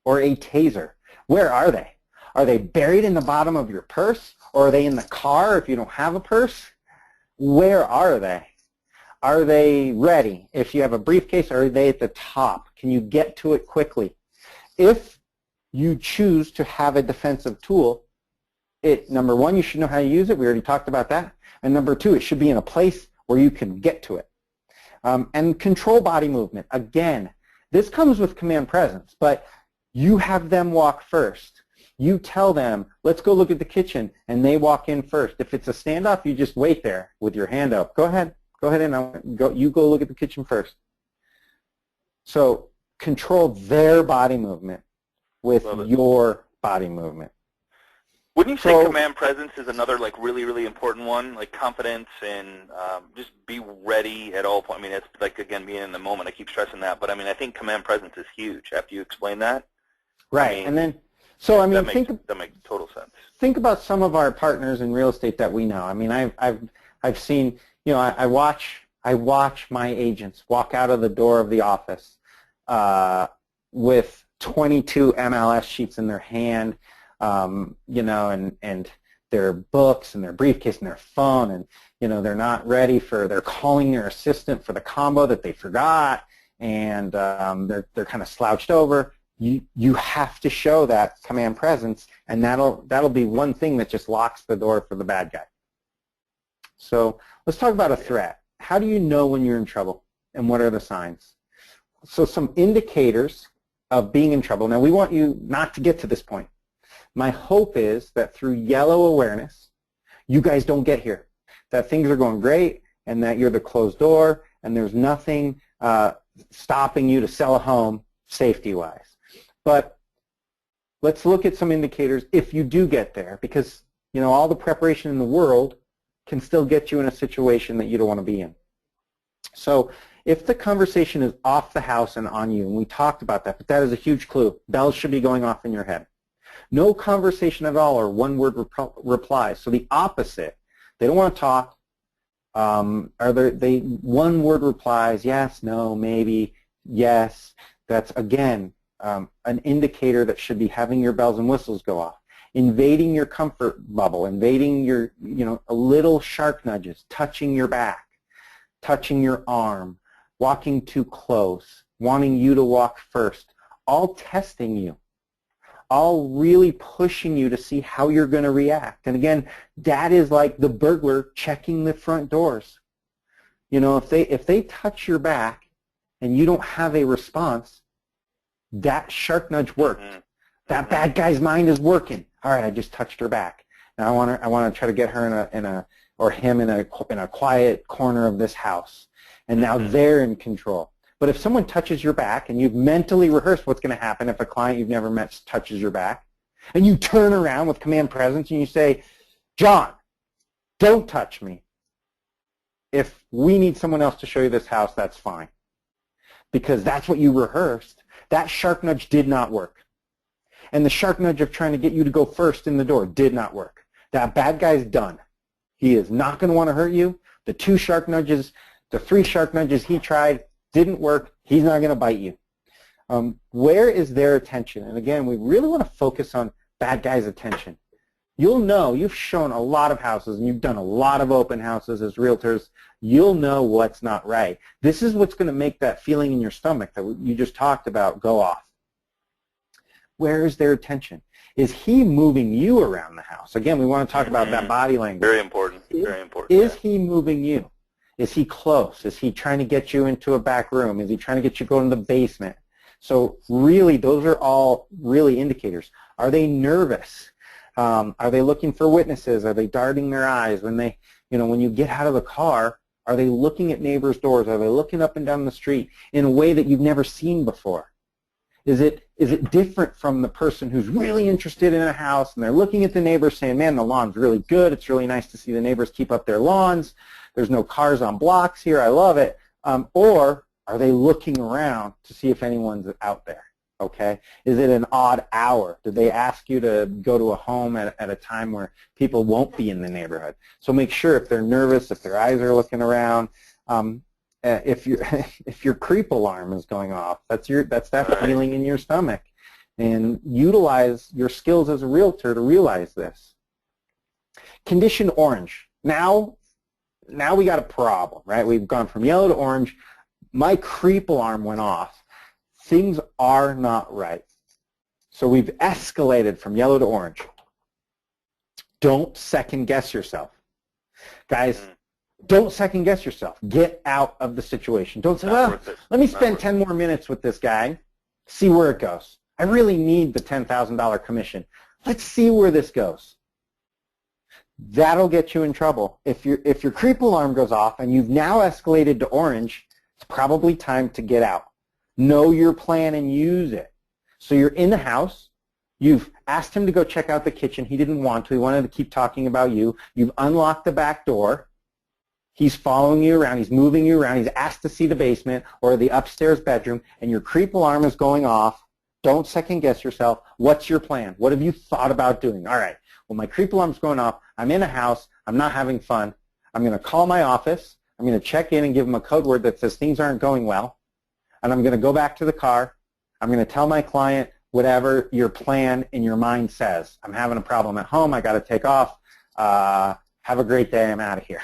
or a taser, where are they? Are they buried in the bottom of your purse? Or are they in the car if you don't have a purse? Where are they? Are they ready? If you have a briefcase, are they at the top? Can you get to it quickly? If you choose to have a defensive tool, number one, you should know how to use it. We already talked about that. And number two, it should be in a place where you can get to it. And control body movement. Again, this comes with command presence, but you have them walk first. You tell them, let's go look at the kitchen, and they walk in first. If it's a standoff, you just wait there with your hand up. Go ahead and you go look at the kitchen first. So control their body movement with your body movement. Wouldn't you say command presence is another like really, really important one, like confidence and just be ready at all points? I mean, it's like, again, being in the moment. I keep stressing that, but I mean, I think command presence is huge. After you explain that, right? I mean, and then, so I mean, that makes total sense. Think about some of our partners in real estate that we know. I mean, I've seen, you know, I watch my agents walk out of the door of the office with 22 MLS sheets in their hand. You know, and their books and their briefcase and their phone, and you know, they're not ready they're calling their assistant for the combo that they forgot, and they're kind of slouched over. You have to show that command presence, and that'll be one thing that just locks the door for the bad guy. So let's talk about a threat. How do you know when you're in trouble, and what are the signs? So some indicators of being in trouble. Now, we want you not to get to this point. My hope is that through yellow awareness, you guys don't get here, that things are going great and that you're the closed door and there's nothing stopping you to sell a home safety-wise. But let's look at some indicators if you do get there, because you know, all the preparation in the world can still get you in a situation that you don't want to be in. So if the conversation is off the house and on you, and we talked about that, but that is a huge clue. Bells should be going off in your head. No conversation at all or one-word replies. So the opposite. They don't want to talk. They one-word replies, yes, no, maybe, yes. That's, again, an indicator that should be having your bells and whistles go off. Invading your comfort bubble, invading your, you know, a little shark nudges, touching your back, touching your arm, walking too close, wanting you to walk first, all testing you. All really pushing you to see how you're going to react. And again, that is like the burglar checking the front doors. You know, if they touch your back and you don't have a response, that shark nudge worked. That bad guy's mind is working. All right, I just touched her back. Now I want to try to get her or him in a quiet corner of this house. And now they're in control. But if someone touches your back and you've mentally rehearsed what's going to happen if a client you've never met touches your back, and you turn around with command presence and you say, John, don't touch me. If we need someone else to show you this house, that's fine. Because that's what you rehearsed. That shark nudge did not work. And the shark nudge of trying to get you to go first in the door did not work. That bad guy's done. He is not going to want to hurt you. The 3 shark nudges he tried didn't work. He's not going to bite you. Where is their attention? And again, we really want to focus on bad guy's attention. You'll know, you've shown a lot of houses and you've done a lot of open houses as realtors. You'll know what's not right. This is what's going to make that feeling in your stomach that you just talked about go off. Where is their attention? Is he moving you around the house? Again, we want to talk about that body language. Very important. Very important. Is he moving you? Is he close? Is he trying to get you into a back room? Is he trying to get you to go in the basement? So really, those are all really indicators. Are they nervous? Are they looking for witnesses? Are they darting their eyes? When they, when you get out of the car, are they looking at neighbors' doors? Are they looking up and down the street in a way that you've never seen before? Is it different from the person who's really interested in a house and they're looking at the neighbors saying, man, the lawn's really good. It's really nice to see the neighbors keep up their lawns. There's no cars on blocks here. I love it. Or are they looking around to see if anyone's out there? Okay. Is it an odd hour? Did they ask you to go to a home at a time where people won't be in the neighborhood? So make sure if they're nervous, if their eyes are looking around, if your creep alarm is going off, that's that feeling in your stomach. And utilize your skills as a realtor to realize this. Condition orange. Now we got a problem, right? We've gone from yellow to orange. My creep alarm went off. Things are not right. So we've escalated from yellow to orange. Don't second guess yourself. Guys, don't second guess yourself. Get out of the situation. Don't say, well, let me spend 10 more minutes with this guy, see where it goes. I really need the $10,000 commission. Let's see where this goes. That'll get you in trouble. If your creep alarm goes off and you've now escalated to orange, it's probably time to get out. Know your plan and use it. So you're in the house. You've asked him to go check out the kitchen. He didn't want to. He wanted to keep talking about you. You've unlocked the back door. He's following you around. He's moving you around. He's asked to see the basement or the upstairs bedroom, and your creep alarm is going off. Don't second guess yourself. What's your plan? What have you thought about doing? All right, well, my creep alarm's going off. I'm in a house. I'm not having fun. I'm going to call my office. I'm going to check in and give them a code word that says things aren't going well. And I'm going to go back to the car. I'm going to tell my client whatever your plan in your mind says. I'm having a problem at home. I got to take off. Have a great day. I'm out of here.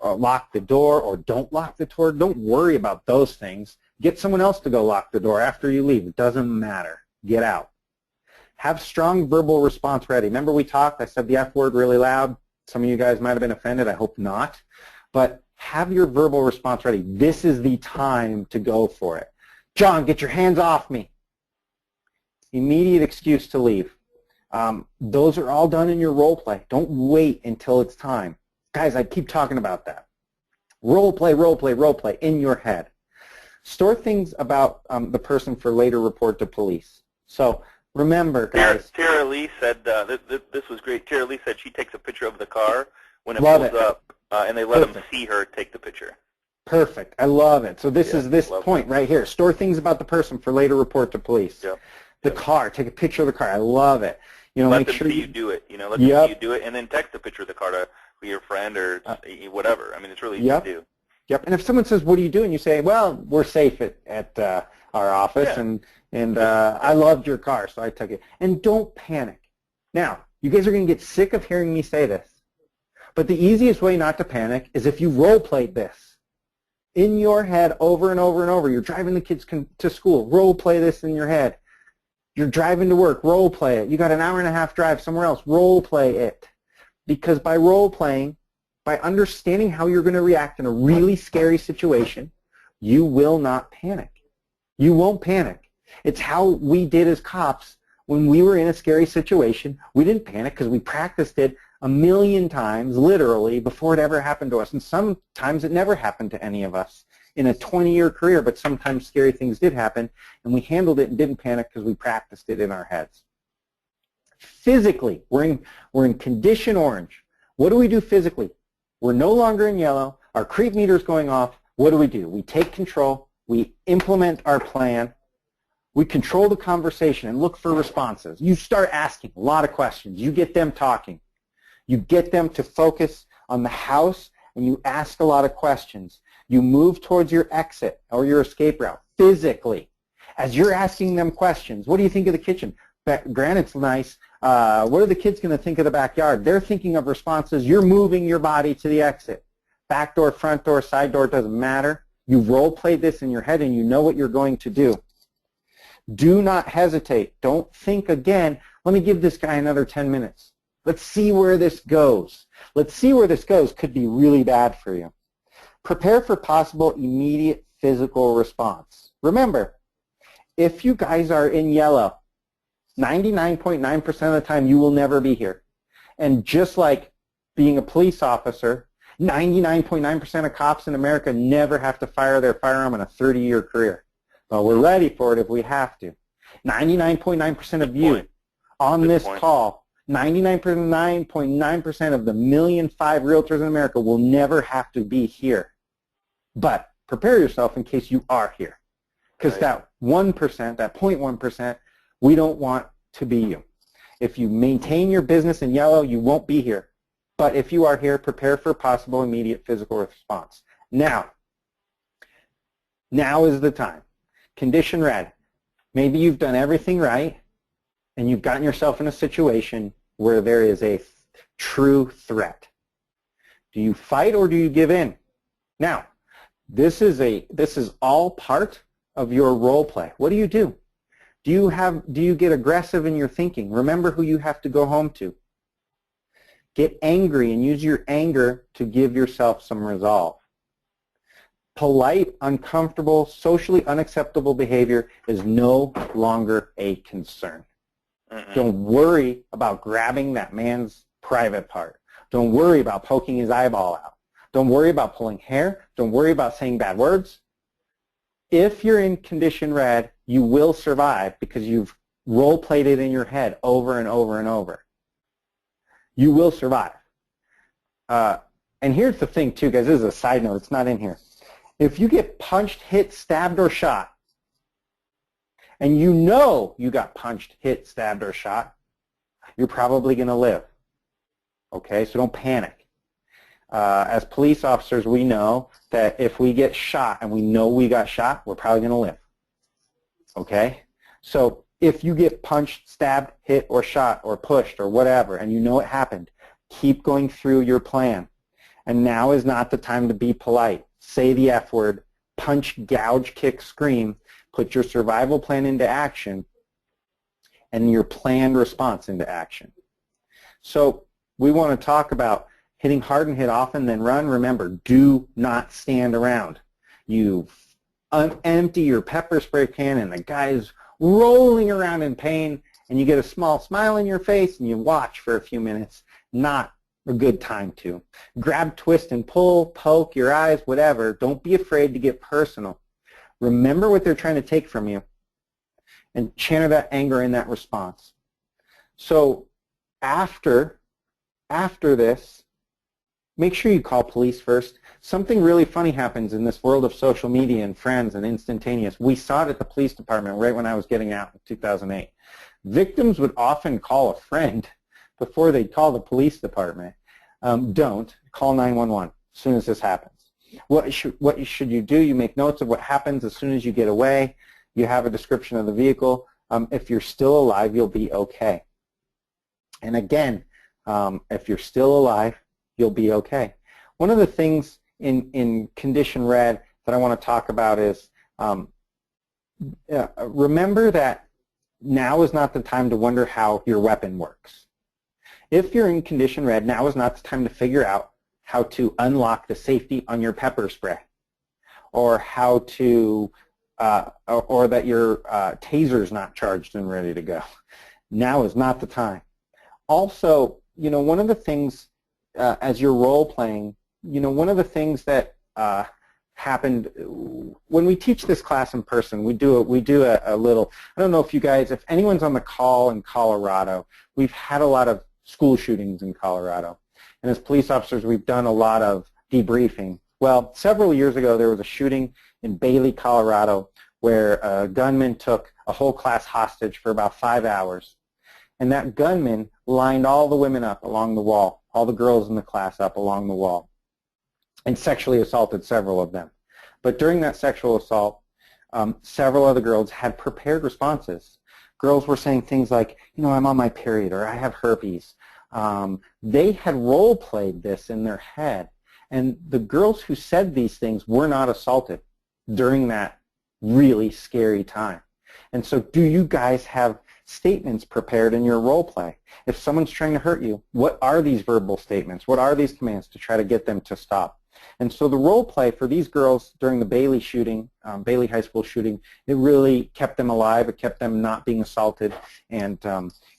Or lock the door or don't lock the door. Don't worry about those things. Get someone else to go lock the door after you leave. It doesn't matter. Get out. Have strong verbal response ready. Remember we talked, I said the F word really loud. Some of you guys might have been offended. I hope not. But have your verbal response ready. This is the time to go for it. John, get your hands off me. Immediate excuse to leave. Those are all done in your role play. Don't wait until it's time. Guys, I keep talking about that. Role play, role play, role play in your head. Store things about the person for later report to police. So remember, guys. Tara Lee said, this was great. Tara Lee said she takes a picture of the car when it pulls up, and they let them see her take the picture. Perfect. I love it. So this is this point right here. Store things about the person for later report to police. Yep. The car. Take a picture of the car. I love it. Let them see you do it. Let them see you do it, and then text a picture of the car to your friend or whatever. I mean, it's really easy to do. Yep. And if someone says, "What do you do?" and you say, "Well, we're safe at our office, and I loved your car, so I took it." And don't panic. Now, you guys are going to get sick of hearing me say this, but the easiest way not to panic is if you role played this in your head over and over and over. You're driving the kids to school. Role play this in your head. You're driving to work. Role play it. You got an hour and a half drive somewhere else. Role play it. Because by role playing, by understanding how you're going to react in a really scary situation, you will not panic. You won't panic. It's how we did as cops when we were in a scary situation. We didn't panic because we practiced it a million times, literally, before it ever happened to us. And sometimes it never happened to any of us in a 20-year career, but sometimes scary things did happen, and we handled it and didn't panic because we practiced it in our heads. Physically, we're in condition orange. What do we do physically? We're no longer in yellow. Our creep meter is going off. What do? We take control. We implement our plan. We control the conversation and look for responses. You start asking a lot of questions. You get them talking. You get them to focus on the house, and you ask a lot of questions. You move towards your exit or your escape route physically. As you're asking them questions, what do you think of the kitchen? Granite's nice. What are the kids going to think of the backyard? They're thinking of responses. You're moving your body to the exit. Back door, front door, side door, doesn't matter. You've role-played this in your head and you know what you're going to do. Do not hesitate. Don't think again, let me give this guy another 10 minutes. Let's see where this goes. Let's see where this goes. Could be really bad for you. Prepare for possible immediate physical response. Remember, if you guys are in yellow, 99.9% of the time, you will never be here. And just like being a police officer, 99.9% of cops in America never have to fire their firearm in a 30-year career. But we're ready for it if we have to. 99.9% of you on this call, 99.9% of the 1.5 million realtors in America will never have to be here. But prepare yourself in case you are here. Because that 1%, that 0.1%, we don't want to be you. If you maintain your business in yellow, you won't be here. But if you are here, prepare for possible immediate physical response. Now is the time. Condition red. Maybe you've done everything right, and you've gotten yourself in a situation where there is a true threat. Do you fight or do you give in? Now, this is all part of your role play. What do you do? Do you get aggressive in your thinking? Remember who you have to go home to. Get angry and use your anger to give yourself some resolve. Polite, uncomfortable, socially unacceptable behavior is no longer a concern. Don't worry about grabbing that man's private part. Don't worry about poking his eyeball out. Don't worry about pulling hair. Don't worry about saying bad words. If you're in condition red, you will survive because you've role-played it in your head over and over and over. You will survive. And here's the thing, too, guys. This is a side note. It's not in here. If you get punched, hit, stabbed, or shot, and you know you got punched, hit, stabbed, or shot, you're probably going to live. Okay, so don't panic. As police officers, we know that if we get shot and we know we got shot, we're probably going to live. Okay? So if you get punched, stabbed, hit, or shot, or pushed, or whatever, and you know it happened, keep going through your plan. And now is not the time to be polite. Say the F word, punch, gouge, kick, scream, put your survival plan into action, and your planned response into action. So we want to talk about hitting hard and hit often, then run. Remember, do not stand around. You empty your pepper spray can and the guy's rolling around in pain, and you get a small smile on your face and you watch for a few minutes. Not a good time to. Grab, twist, and pull, poke your eyes, whatever. Don't be afraid to get personal. Remember what they're trying to take from you and channel that anger in that response. So after this, make sure you call police first. Something really funny happens in this world of social media and friends and instantaneous. We saw it at the police department right when I was getting out in 2008. Victims would often call a friend before they'd call the police department. Don't. Call 911 as soon as this happens. What should you do? You make notes of what happens as soon as you get away. You have a description of the vehicle. If you're still alive, you'll be okay. And again, if you're still alive, you'll be okay. One of the things in condition red that I want to talk about is remember that now is not the time to wonder how your weapon works. If you're in condition red, now is not the time to figure out how to unlock the safety on your pepper spray, or how to, or that your taser is not charged and ready to go. Now is not the time. Also, you know, one of the things as you're role playing, you know, one of the things that happened when we teach this class in person, we do a little. I don't know if you guys, if anyone's on the call in Colorado, we've had a lot of school shootings in Colorado. And as police officers, we've done a lot of debriefing. Well, several years ago, there was a shooting in Bailey, Colorado, where a gunman took a whole class hostage for about 5 hours. And that gunman lined all the women up along the wall, all the girls in the class up along the wall, and sexually assaulted several of them. But during that sexual assault, several other girls had prepared responses. Girls were saying things like, you know, I'm on my period, or I have herpes. They had role-played this in their head. And the girls who said these things were not assaulted during that really scary time. And so do you guys have statements prepared in your role play? If someone's trying to hurt you, what are these verbal statements? What are these commands to try to get them to stop? And so the role play for these girls during the Bailey shooting, Bailey High School shooting, it really kept them alive. It kept them not being assaulted. And,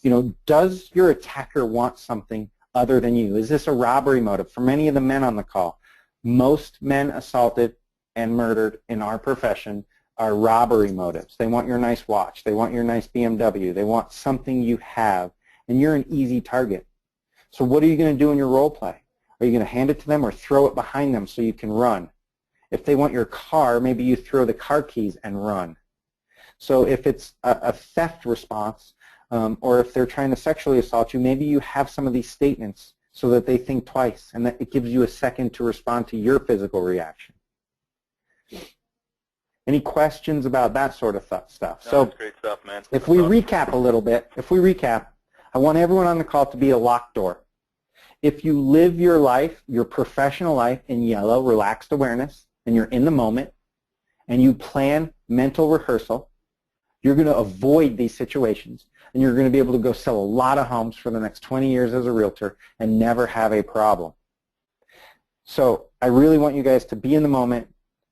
you know, does your attacker want something other than you? Is this a robbery motive? For many of the men on the call, most men assaulted and murdered in our profession are robbery motives. They want your nice watch. They want your nice BMW. They want something you have, and you're an easy target. So what are you going to do in your role play? Are you going to hand it to them or throw it behind them so you can run? If they want your car, maybe you throw the car keys and run. So if it's a theft response, or if they're trying to sexually assault you, maybe you have some of these statements so that they think twice, and that it gives you a second to respond to your physical reaction. Any questions about that sort of stuff? No, So that's great stuff, man. if we recap a little bit, I want everyone on the call to be a locked door. If you live your life, your professional life in yellow, relaxed awareness, and you're in the moment, and you plan mental rehearsal, you're going to avoid these situations, and you're going to be able to go sell a lot of homes for the next 20 years as a realtor and never have a problem. So I really want you guys to be in the moment.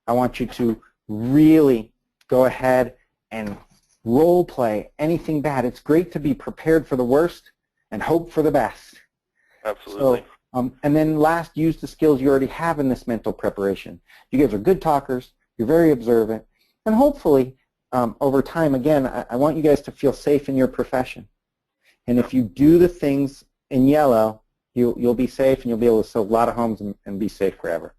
I want you to really go ahead and role play anything bad. It's great to be prepared for the worst and hope for the best. Absolutely. So, and then last, use the skills you already have in this mental preparation. You guys are good talkers. You're very observant. And hopefully, over time, again, I want you guys to feel safe in your profession. And if you do the things in yellow, you'll be safe, and you'll be able to sell a lot of homes and be safe forever.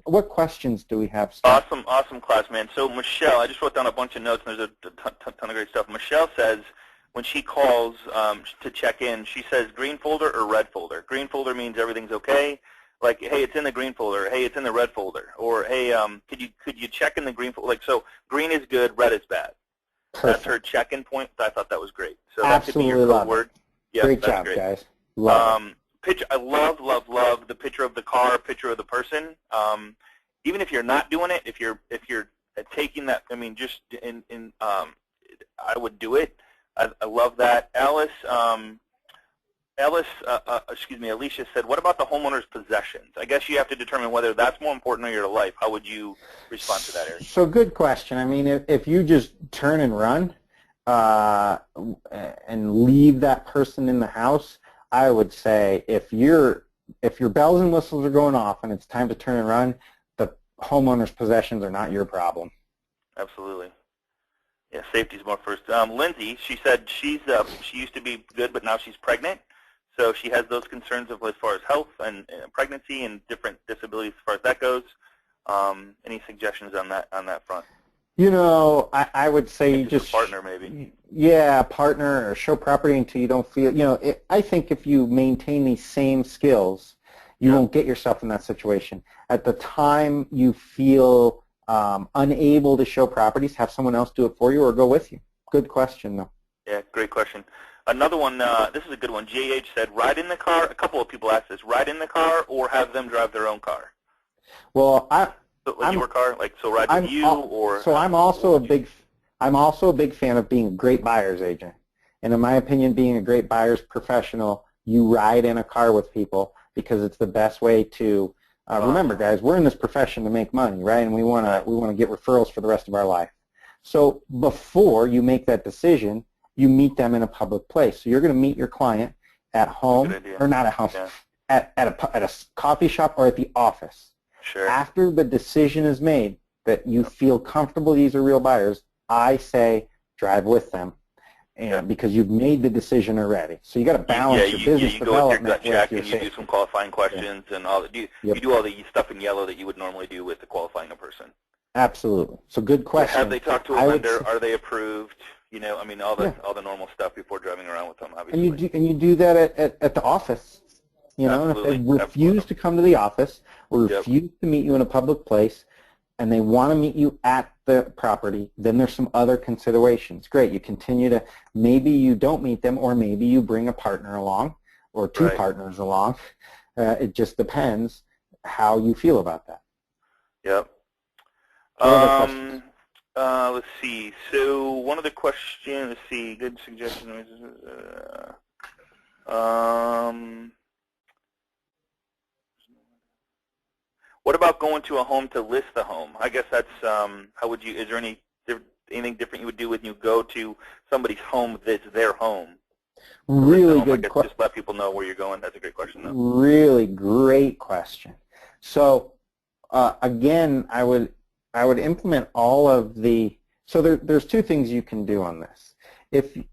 What questions do we have, Scott? Awesome class, man. So Michelle, I just wrote down a bunch of notes, and there's a ton of great stuff. Michelle says when she calls to check in, she says green folder or red folder. Green folder means everything's okay. Like, hey, it's in the green folder. Hey, it's in the red folder. Or, hey, could you check in the green folder? Like, so green is good, red is bad. Perfect. That's her check-in point. I thought that was great. So Absolutely that could be your code word. Yep, great job, great. Guys. Love it. I love the picture of the car, picture of the person. Even if you're not doing it, if you're taking that, I mean, just I would do it. I love that. Alicia said, what about the homeowner's possessions? I guess you have to determine whether that's more important in your life. How would you respond to that, Eric? So good question. I mean, if you just turn and run and leave that person in the house, I would say if your bells and whistles are going off and it's time to turn and run, the homeowner's possessions are not your problem. Absolutely. Yeah, safety's more first. Lindsay, she said she used to be good, but now she's pregnant. So she has those concerns as far as health and pregnancy and different disabilities as far as that goes. Any suggestions on that front? You know, I would say just a partner maybe. Yeah, a partner, or show property until you don't feel, you know, I think if you maintain these same skills, you won't get yourself in that situation. At the time you feel unable to show properties, have someone else do it for you or go with you. Good question, though. Yeah, great question. Another one, this is a good one. JH said, ride in the car. A couple of people asked this, ride in the car or have them drive their own car? Well, your car, like, so ride with you or? So I'm also a big fan of being a great buyer's agent. And in my opinion, being a great buyer's professional, you ride in a car with people because it's the best way to, remember guys, we're in this profession to make money, right? And we want to get referrals for the rest of our life. So before you make that decision, you meet them in a public place. So you're going to meet your client at home, or not at home, at a coffee shop or at the office. Sure. After the decision is made that you feel comfortable these are real buyers, I say drive with them, and because you've made the decision already. So you got to balance your business development with your safety. And you do some qualifying questions and all. You do all the stuff in yellow that you would normally do with the qualifying a person. Absolutely. So good question. Have they talked to a lender? Are they approved? You know, I mean, all the normal stuff before driving around with them, obviously. And you do that at the office. You know, and if they refuse to come to the office or refuse to meet you in a public place, and they want to meet you at the property, then there's some other considerations. Great, you continue to, maybe you don't meet them, or maybe you bring a partner along, or two partners along. It just depends how you feel about that. Yep. Let's see. So one of the questions, let's see, good suggestion. What about going to a home to list the home? I guess that's, how would you, is there anything different you would do when you go to somebody's home that's their home? Really good question. Just let people know where you're going. That's a great question, though. Really great question. So again, I would implement all of the. So there's two things you can do on this.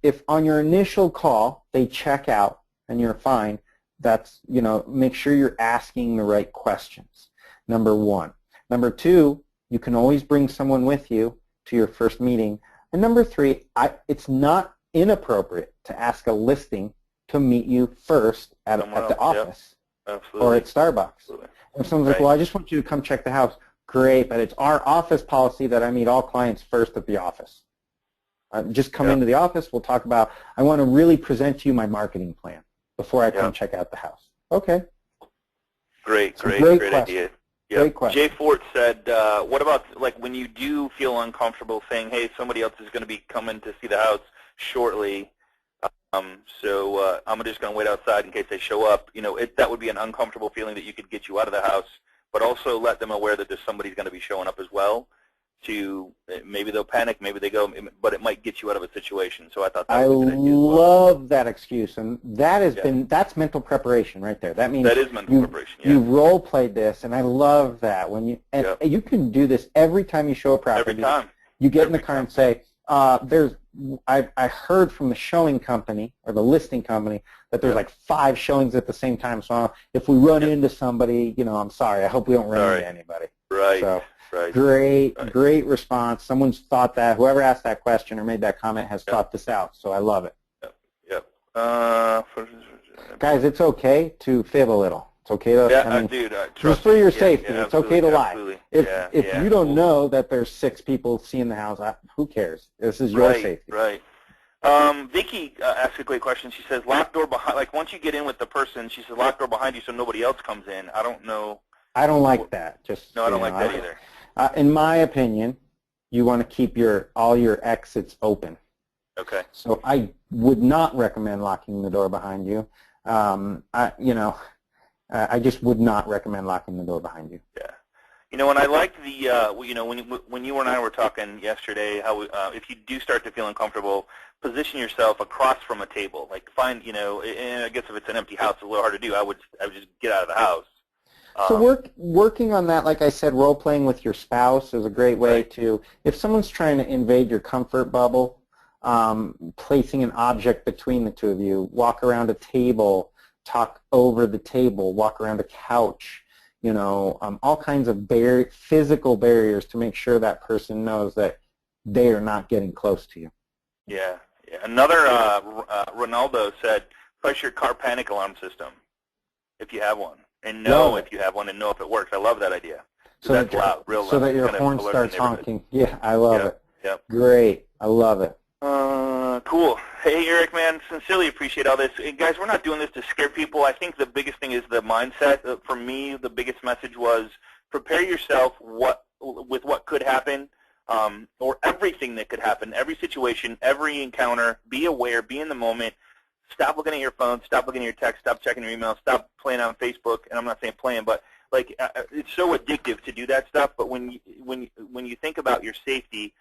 If on your initial call they check out and you're fine, that's, make sure you're asking the right questions. Number one. Number two, you can always bring someone with you to your first meeting. And number three, it's not inappropriate to ask a listing to meet you first at the office or at Starbucks. Absolutely. If someone's like, well, I just want you to come check the house, great, but it's our office policy that I meet all clients first at the office. Just come into the office, we'll talk about, I want to really present to you my marketing plan before I come check out the house. Okay. Great idea. Yep. Great question. Jay Fort said, what about like when you do feel uncomfortable saying, hey, somebody else is going to be coming to see the house shortly, so I'm just going to wait outside in case they show up. That would be an uncomfortable feeling that you could get you out of the house, but also let them aware that there's somebody's going to be showing up as well. Maybe they'll panic, maybe they go, but it might get you out of a situation. So I thought that was a good idea as well. I love that excuse, and that has that's mental preparation right there. That means that is mental preparation. Yeah. You role played this, and I love that when you can do this every time you show a property. Every time you get in the car and say, I heard from the showing company or the listing company that there's like 5 showings at the same time. So if we run into somebody, I'm sorry. I hope we don't run into anybody. Right. So, right. Great response. Someone's thought that. Whoever asked that question or made that comment has thought this out. So I love it. Yep. Guys, it's okay to fib a little. It's okay to. Dude. Just for your safety, it's okay to lie. Absolutely. If you don't know that there's 6 people seeing the house, who cares? This is your safety. Right. Vicky asked a great question. She says, lock door behind. Like once you get in with the person, she says, lock door behind you so nobody else comes in. I don't know. I don't like that. No, I don't like that either. In my opinion, you want to keep all your exits open. Okay. So I would not recommend locking the door behind you. I just would not recommend locking the door behind you. Yeah. And I liked the, when you and I were talking yesterday, how if you do start to feel uncomfortable, position yourself across from a table. Like find, and I guess if it's an empty house, it's a little hard to do. I would just get out of the house. So working on that, like I said, role-playing with your spouse is a great way to, if someone's trying to invade your comfort bubble, placing an object between the two of you, walk around a table, talk over the table, walk around a couch, all kinds of physical barriers to make sure that person knows that they are not getting close to you. Yeah. Another, Ronaldo said, press your car panic alarm system if you have one. And know if you have one and know if it works. I love that idea. So that's loud, real loud. So that your horn starts honking. Yeah, I love it. Yep. Great. I love it. Cool. Hey, Eric, man, sincerely appreciate all this. And guys, we're not doing this to scare people. I think the biggest thing is the mindset. For me, the biggest message was prepare yourself with what could happen or everything that could happen, every situation, every encounter. Be aware. Be in the moment. Stop looking at your phone. Stop looking at your text. Stop checking your email. Stop playing on Facebook. And I'm not saying playing, but like it's so addictive to do that stuff. But when you think about your safety,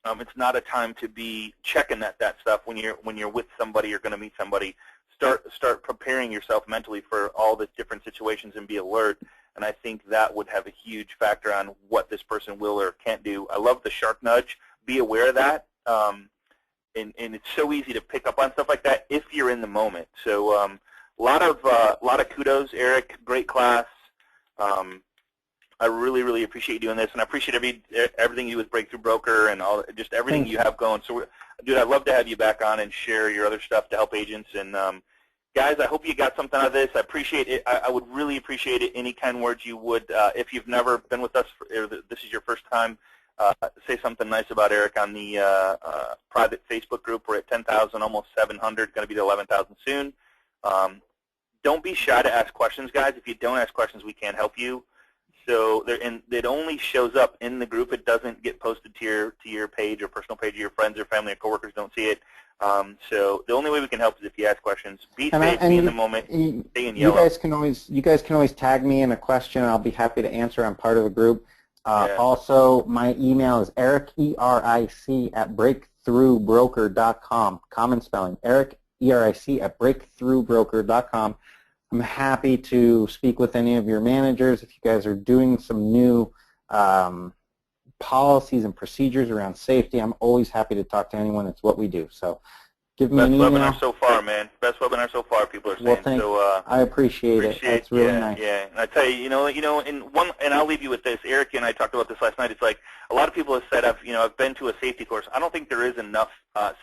it's not a time to be checking that stuff. When you're with somebody, you're going to meet somebody. Start preparing yourself mentally for all the different situations and be alert. And I think that would have a huge factor on what this person will or can't do. I love the shark nudge. Be aware of that. And it's so easy to pick up on stuff like that if you're in the moment. So a lot of kudos, Eric. Great class. I really, really appreciate you doing this, and I appreciate everything you do with Breakthrough Broker and just everything you have going. So, dude, I'd love to have you back on and share your other stuff to help agents. And guys, I hope you got something out of this. I appreciate it. I would really appreciate it. Any kind words you would, if you've never been with us, or this is your first time. Say something nice about Eric on the private Facebook group. We're at 10,000, almost 700, going to be to 11,000 soon. Don't be shy to ask questions, guys. If you don't ask questions, we can't help you. So it only shows up in the group. It doesn't get posted to your page or personal page of your friends or family or coworkers don't see it. So the only way we can help is if you ask questions. Be safe, be in the moment, stay in yellow. You guys can always tag me in a question. I'll be happy to answer. I'm part of the group. Yeah. Also, my email is Eric, E-R-I-C, at breakthroughbroker.com. Common spelling, Eric, E-R-I-C, at breakthroughbroker.com. I'm happy to speak with any of your managers if you guys are doing some new policies and procedures around safety. I'm always happy to talk to anyone. It's what we do. So give me an email. Best webinar so far, man. Best webinar so far, people are saying. Well, thanks. So, I appreciate it. It's really nice. Yeah, and I tell you, and I'll leave you with this. Eric and I talked about this last night. It's like a lot of people have said, I've been to a safety course. I don't think there is enough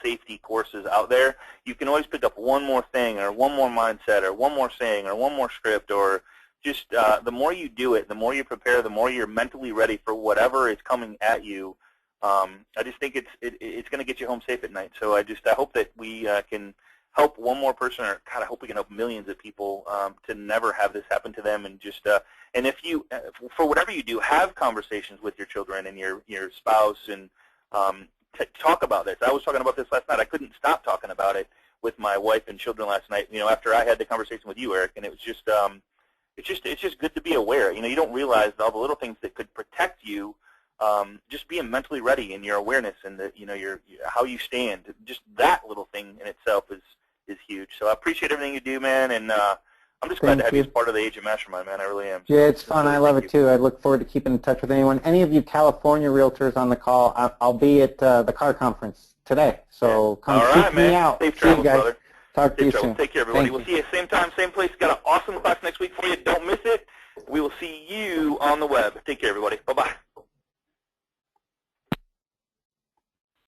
safety courses out there. You can always pick up one more thing or one more mindset or one more saying or one more script, or just the more you do it, the more you prepare, the more you're mentally ready for whatever is coming at you. I just think it's going to get you home safe at night. So I hope that we can help one more person, or God, I hope we can help millions of people to never have this happen to them. And just and if you, for whatever you do, have conversations with your children and your spouse, and talk about this. I was talking about this last night. I couldn't stop talking about it with my wife and children last night. After I had the conversation with you, Eric, and it was just it's just good to be aware. You don't realize all the little things that could protect you. Just being mentally ready in your awareness and your how you stand. Just that little thing in itself is huge. So I appreciate everything you do, man, and I'm just glad to have you as part of the Agent Mastermind, man. I really am. Yeah, it's fun. I love it too. I look forward to keeping in touch with anyone. Any of you California realtors on the call, I'll be at the car conference today. So come seek me out. Safe travels, guys. brother. Talk to you soon. Take care, everybody. We'll see you same time, same place. Got an awesome class next week for you. Don't miss it. We will see you on the web. Take care, everybody. Bye-bye.